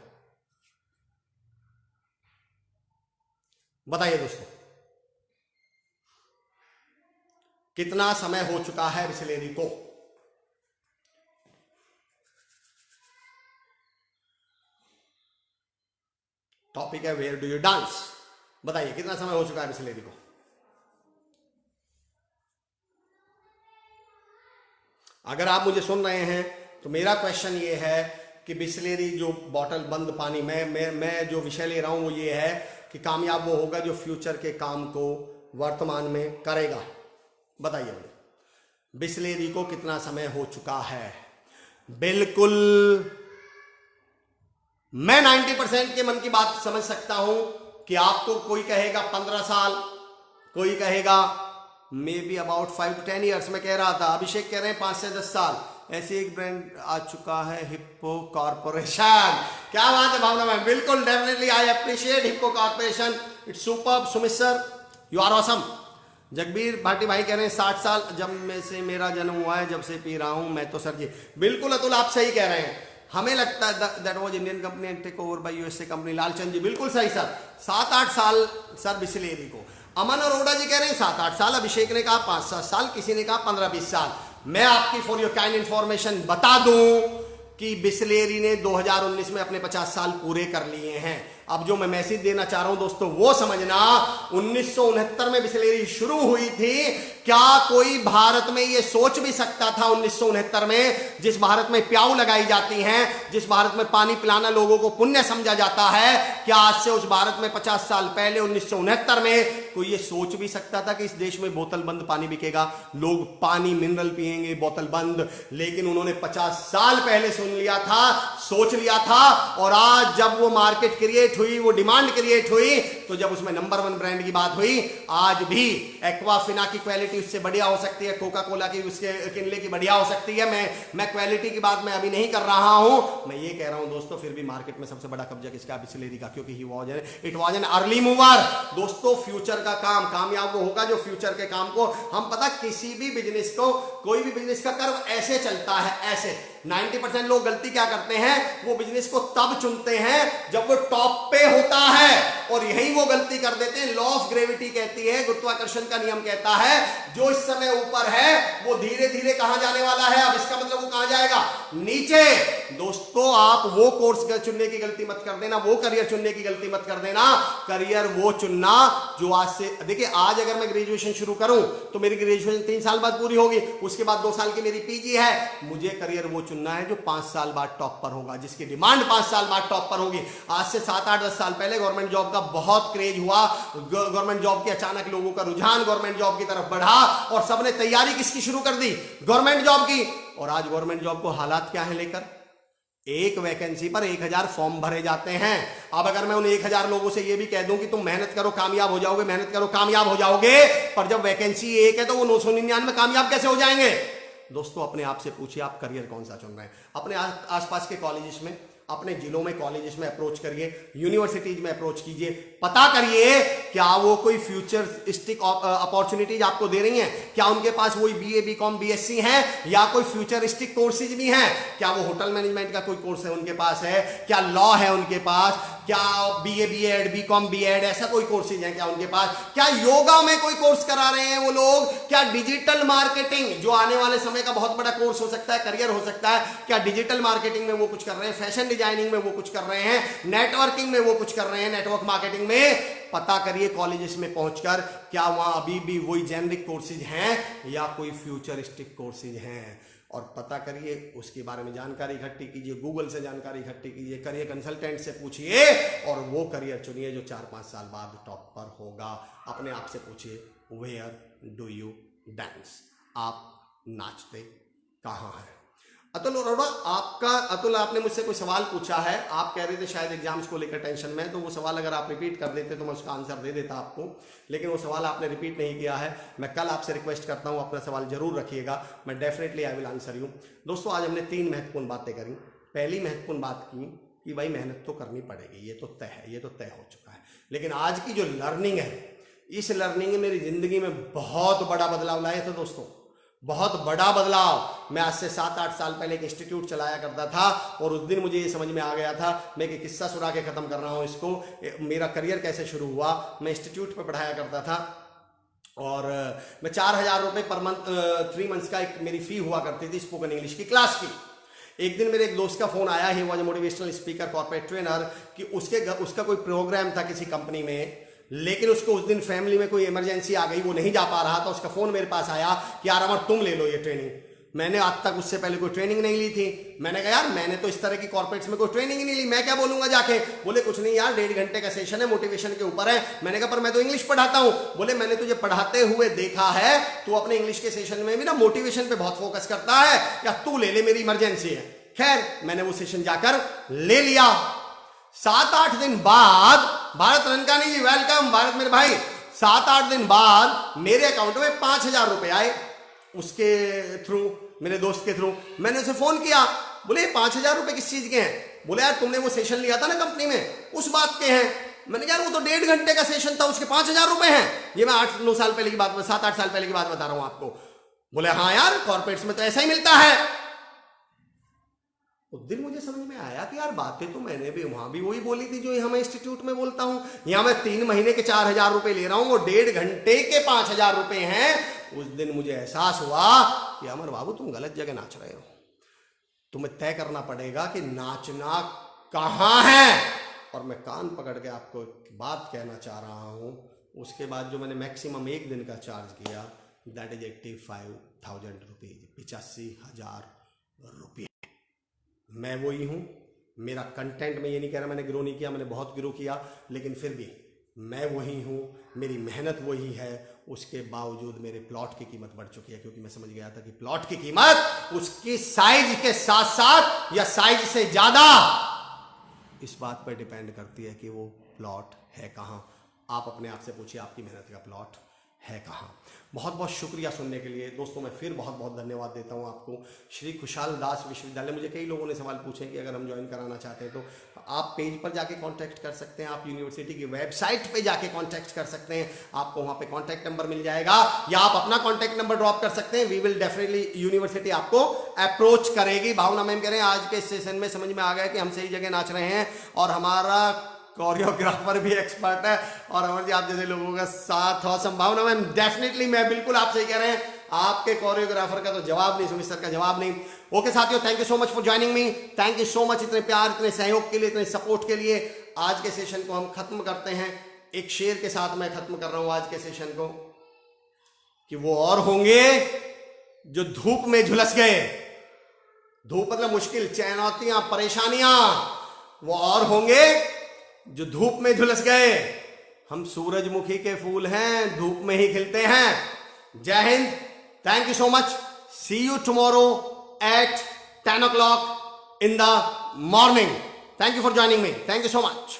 बताइए दोस्तों, कितना समय हो चुका है बिसलेरी को? टॉपिक है वेयर डू यू डांस। बताइए कितना समय हो चुका है बिसलेरी को? अगर आप मुझे सुन रहे हैं तो मेरा क्वेश्चन ये है कि बिसलेरी जो बॉटल बंद पानी, मैं जो विषय ले रहा हूं वो ये है कि कामयाब वो होगा जो फ्यूचर के काम को वर्तमान में करेगा। बताइए मुझे बिसलेरी को कितना समय हो चुका है? बिल्कुल मैं 90% के मन की बात समझ सकता हूं कि आपको कोई कहेगा 15 साल, कोई कहेगा may be about 5 to 10 years. मैं कह रहा था, अभिषेक कह रहे हैं 5 से 10 साल। ऐसे एक ब्रांड आ चुका है, हिप्पो कॉर्पोरेशन। क्या बात है भावना मैम, बिल्कुल definitely I appreciate Hippo corporation, it's superb. Sumit sir you are awesome. Jagbir Bhati भाई कह रहे हैं 60 साल जब में से मेरा जन्म हुआ है, जब से पी रहा हूं मैं तो सर जी। बिल्कुल अतुल आप सही कह रहे हैं। हमें लगता है that was Indian company and take over by USA company. Lalchand ji बिल्कुल सही सर, 7-8 साल सर बिसलेरी को। अमन अरोड़ा जी कह रहे हैं 7-8 साल, अभिषेक ने कहा 5-7 साल, किसी ने कहा 15-20 साल। मैं आपकी फॉर योर काइंड इंफॉर्मेशन बता दूं कि बिसलेरी ने 2019 में अपने 50 साल पूरे कर लिए हैं। अब जो मैं मैसेज देना चाह रहा हूं दोस्तों वो समझना, 1969 में बिसलेरी शुरू हुई थी। क्या कोई भारत में ये सोच भी सकता था 1969 में, जिस भारत में प्याऊ लगाई जाती हैं, जिस भारत में पानी पिलाना लोगों को पुण्य समझा जाता है, क्या आज से उस भारत में 50 साल पहले 1969 में कोई ये सोच भी सकता था कि इस देश में बोतल बंद पानी बिकेगा, लोग पानी मिनरल पिएंगे बोतल बंद? लेकिन उन्होंने 50 साल पहले सुन लिया था, सोच लिया था, और आज जब वो मार्केट क्रिएट हुई, वो डिमांड क्रिएट हुई, तो जब उसमें नंबर 1 ब्रांड की बात हुई, आज भी एक्वाफिना की क्वालिटी उससे बढ़िया हो सकती है, कोका कोला की, उसके किनले की बढ़िया हो सकती है। मैं क्वालिटी की बात मैं अभी नहीं कर रहा हूं, मैं ये कह रहा हूं दोस्तों, फिर भी मार्केट में सबसे बड़ा कब्जा किसका? बिस्लेरी का, क्योंकि it was an early mover. दोस्तों फ्यूचर का काम कामयाब वो होगा जो फ्यूचर के काम को, हम पता किसी भी बिजनेस को, कोई भी बिजनेस का कर्व ऐसे चलता है, ऐसे 90% लोग गलती क्या करते हैं, वो बिजनेस को तब चुनते हैं जब वो टॉप पे होता है, और यही वो गलती कर देते हैं। लॉ ऑफ ग्रेविटी कहती है, गुरुत्वाकर्षण का नियम कहता है, जो इस समय ऊपर है वो धीरे धीरे कहां जाने वाला है? अब इसका मतलब वो कहां जाएगा? नीचे। दोस्तों आप वो कोर्स चुनने की गलती मत कर देना, वो करियर चुनने की गलती मत कर देना। करियर वो चुनना जो आज से, देखिए आज अगर मैं ग्रेजुएशन शुरू करूं तो मेरी ग्रेजुएशन 3 साल बाद पूरी होगी, उसके बाद 2 साल की मेरी पीजी है। मुझे करियर वो चुनना है जो 5 साल बाद टॉप पर होगा, जिसकी डिमांड 5 साल बाद टॉप पर होगी। आज से 7, 8, 10 साल पहले गवर्नमेंट जॉब का बहुत क्रेज हुआ, गवर्नमेंट जॉब के अचानक लोगों का रुझान गवर्नमेंट जॉब की तरफ बढ़ा और सबने तैयारी किसकी शुरू कर दी? गवर्नमेंट जॉब की। और आज गवर्नमेंट जॉब को हालात क्या है लेकर? एक वैकेंसी पर 1000 फॉर्म भरे जाते हैं। अब अगर मैं उन 1000 लोगों से ये भी कह दूं कि तुम मेहनत करो कामयाब हो जाओगे, मेहनत करो कामयाब हो जाओगे, पर जब वैकेंसी एक है तो वो 999 कामयाब कैसे हो जाएंगे? दोस्तों अपने आप से पूछिए, आप करियर कौन सा चुन रहे हैं? अपने आसपास के कॉलेजेस में, अपने जिलों में कॉलेजेस में अप्रोच करिए, यूनिवर्सिटीज में अप्रोच कीजिए, पता करिए क्या वो कोई फ्यूचरिस्टिक अपॉर्चुनिटीज आपको दे रही हैं? क्या उनके पास वही बीए, बीकॉम, बीएससी है, या कोई फ्यूचरिस्टिक कोर्सेज भी हैं? क्या वो होटल मैनेजमेंट का कोई कोर्स है उनके पास है? क्या लॉ है उनके पास? क्या बीए, बीएड, बीकॉम, बीएड ऐसा कोई कोर्सेज है क्या उनके पास? क्या योगा में कोई कोर्स करा रहे हैं वो लोग? क्या डिजिटल मार्केटिंग, जो आने वाले समय का बहुत बड़ा कोर्स हो सकता है, करियर हो सकता है, क्या डिजिटल मार्केटिंग में वो कुछ कर रहे हैं? फैशन डिजाइनिंग में वो कुछ कर रहे हैं? नेटवर्किंग में वो कुछ कर रहे हैं? नेटवर्क मार्केटिंग में पता करिए कॉलेजेस में पहुंचकर, क्या वहां अभी भी वही जेनरिक कोर्सेज हैं या कोई फ्यूचरिस्टिक कोर्सेज हैं? और पता करिए, उसके बारे में जानकारी इकट्ठी कीजिए, गूगल से जानकारी इकट्ठी कीजिए, करियर कंसल्टेंट से पूछिए, और वो करियर चुनिए जो 4-5 साल बाद टॉप पर होगा। अपने आप से पूछिए, वेयर डू यू डांस? आप नाचते कहाँ हैं? अतुल अरोड़ा, अतुल आपने मुझसे कोई सवाल पूछा है, आप कह रहे थे शायद एग्जाम्स को लेकर टेंशन में, तो वो सवाल अगर आप रिपीट कर देते तो मैं उसका आंसर दे देता आपको, लेकिन वो सवाल आपने रिपीट नहीं किया है। मैं कल आपसे रिक्वेस्ट करता हूँ अपना सवाल जरूर रखिएगा, मैं definitely I will answer you. दोस्तों आज हमने 3 महत्वपूर्ण बातें करी। पहली महत्वपूर्ण बात की कि भाई मेहनत तो करनी पड़ेगी, ये तो तय है, ये तो तय हो चुका है। लेकिन आज की जो लर्निंग है, इस लर्निंग ने मेरी जिंदगी में बहुत बड़ा बदलाव लाया था दोस्तों, बहुत बड़ा बदलाव। मैं आज से 7-8 साल पहले एक इंस्टीट्यूट चलाया करता था, और उस दिन मुझे ये समझ में आ गया था, मैं एक किस्सा सुना के खत्म कर रहा हूँ इसको, मेरा करियर कैसे शुरू हुआ। मैं इंस्टीट्यूट पे पढ़ाया करता था, और मैं 4000 रुपये पर मंथ 3 मंथ्स का एक मेरी फी हुआ करती थी स्पोकन इंग्लिश की क्लास की। एक दिन मेरे एक दोस्त का फोन आया, he was motivational speaker, corporate trainer, कि उसका कोई प्रोग्राम था किसी कंपनी में, लेकिन उसको उस दिन फैमिली में कोई इमरजेंसी आ गई, वो नहीं जा पा रहा था। उसका फोन मेरे पास आया कि यार अमर तुम ले लो ये ट्रेनिंग। मैंने आज तक उससे पहले कोई ट्रेनिंग नहीं ली थी। मैंने कहा यार मैंने तो इस तरह की कॉर्पोरेट्स में कोई ट्रेनिंग ही नहीं ली, मैं क्या बोलूंगा जाके। बोले कुछ नहीं यार, 1.5 घंटे का सेशन है, मोटिवेशन के ऊपर है। मैंने कहा पर मैं तो इंग्लिश पढ़ाता हूं। बोले मैंने तुझे पढ़ाते हुए देखा है, तू अपने इंग्लिश के सेशन में भी ना मोटिवेशन पे बहुत फोकस करता है, या तू ले ले, मेरी इमरजेंसी है। खैर मैंने वो सेशन जाकर ले लिया। 7-8 दिन बाद, भारत रनकानी जी वेलकम, भारत मेरे भाई, 7-8 दिन बाद मेरे अकाउंट में 5000 रुपए आए उसके थ्रू, मेरे दोस्त के थ्रू। मैंने उसे फोन किया, बोले 5000 रुपए किस चीज के हैं? बोले यार तुमने वो सेशन लिया था ना कंपनी में, उस बात के हैं। मैंने कहा वो तो 1.5 घंटे का सेशन था, उसके 5000 रुपए हैं। ये मैं 8-9 साल पहले की बात, 7-8 साल पहले की बात बता रहा हूं आपको। बोले हाँ यार कॉर्पोरेट्स में तो ऐसा ही मिलता है। उस दिन मुझे समझ में आया कि यार बातें तो मैंने भी वहां भी वही बोली थी जो यहाँ मैं इंस्टीट्यूट में बोलता हूं। यहां मैं 3 महीने के 4000 रुपए ले रहा हूं, वो 1.5 घंटे के 5000 रुपए हैं। उस दिन मुझे एहसास हुआ कि अमर बाबू तुम गलत जगह नाच रहे हो, तुम्हें तय करना पड़ेगा कि नाचना कहां है। और मैं कान पकड़ के आपको एक बात कहना चाह रहा हूं, उसके बाद जो मैंने मैक्सिमम 1 दिन का चार्ज किया, दैट इज 85,000 रुपीज, 85,000 रुपये। मैं वही हूं, मेरा कंटेंट में ये नहीं कह रहा मैंने ग्रो नहीं किया, मैंने बहुत ग्रो किया, लेकिन फिर भी मैं वही हूं, मेरी मेहनत वही है। उसके बावजूद मेरे प्लॉट की कीमत बढ़ चुकी है, क्योंकि मैं समझ गया था कि प्लॉट की कीमत उसकी साइज के साथ साथ या साइज से ज्यादा इस बात पर डिपेंड करती है कि वो प्लॉट है कहाँ। आप अपने आप से पूछिए आपकी मेहनत का प्लॉट है कहाँ। बहुत बहुत शुक्रिया सुनने के लिए दोस्तों। मैं फिर बहुत बहुत धन्यवाद देता हूँ आपको। श्री खुशहाल दास विश्वविद्यालय, मुझे कई लोगों ने सवाल पूछे कि अगर हम ज्वाइन कराना चाहते हैं तो आप पेज पर जाके कांटेक्ट कर सकते हैं, आप यूनिवर्सिटी की वेबसाइट पे जाके कांटेक्ट कर सकते हैं, आपको वहाँ पे कांटेक्ट नंबर मिल जाएगा, या आप अपना कांटेक्ट नंबर ड्रॉप कर सकते हैं। वी विल डेफिनेटली, यूनिवर्सिटी आपको अप्रोच करेगी। भावना मैम कह रहे हैं आज के सेशन में समझ में आ गया कि हम सही जगह नाच रहे हैं और हमारा कोरियोग्राफर भी एक्सपर्ट है और अमर जी आप जैसे लोगों का साथ और संभावना मैम डेफिनेटली, मैं बिल्कुल आप सही कह रहे हैं, आपके कोरियोग्राफर का तो जवाब नहीं, सुमित सर का जवाब नहीं। ओके साथियों, thank you so much for joining me, thank you so much इतने प्यार, इतने सहयोग के लिए, इतने सपोर्ट के लिए। आज के सेशन को हम खत्म करते हैं एक शेर के साथ। मैं खत्म कर रहा हूं आज के सेशन को कि वो और होंगे जो धूप में झुलस गए, धूप मतलब मुश्किल, चुनौतियां, परेशानियां, वो और होंगे जो धूप में झुलस गए। हम सूरजमुखी के फूल हैं, धूप में ही खिलते हैं। जय हिंद, thank you so much, see you tomorrow at 10 o'clock in the morning. Thank you for joining me. Thank you so much.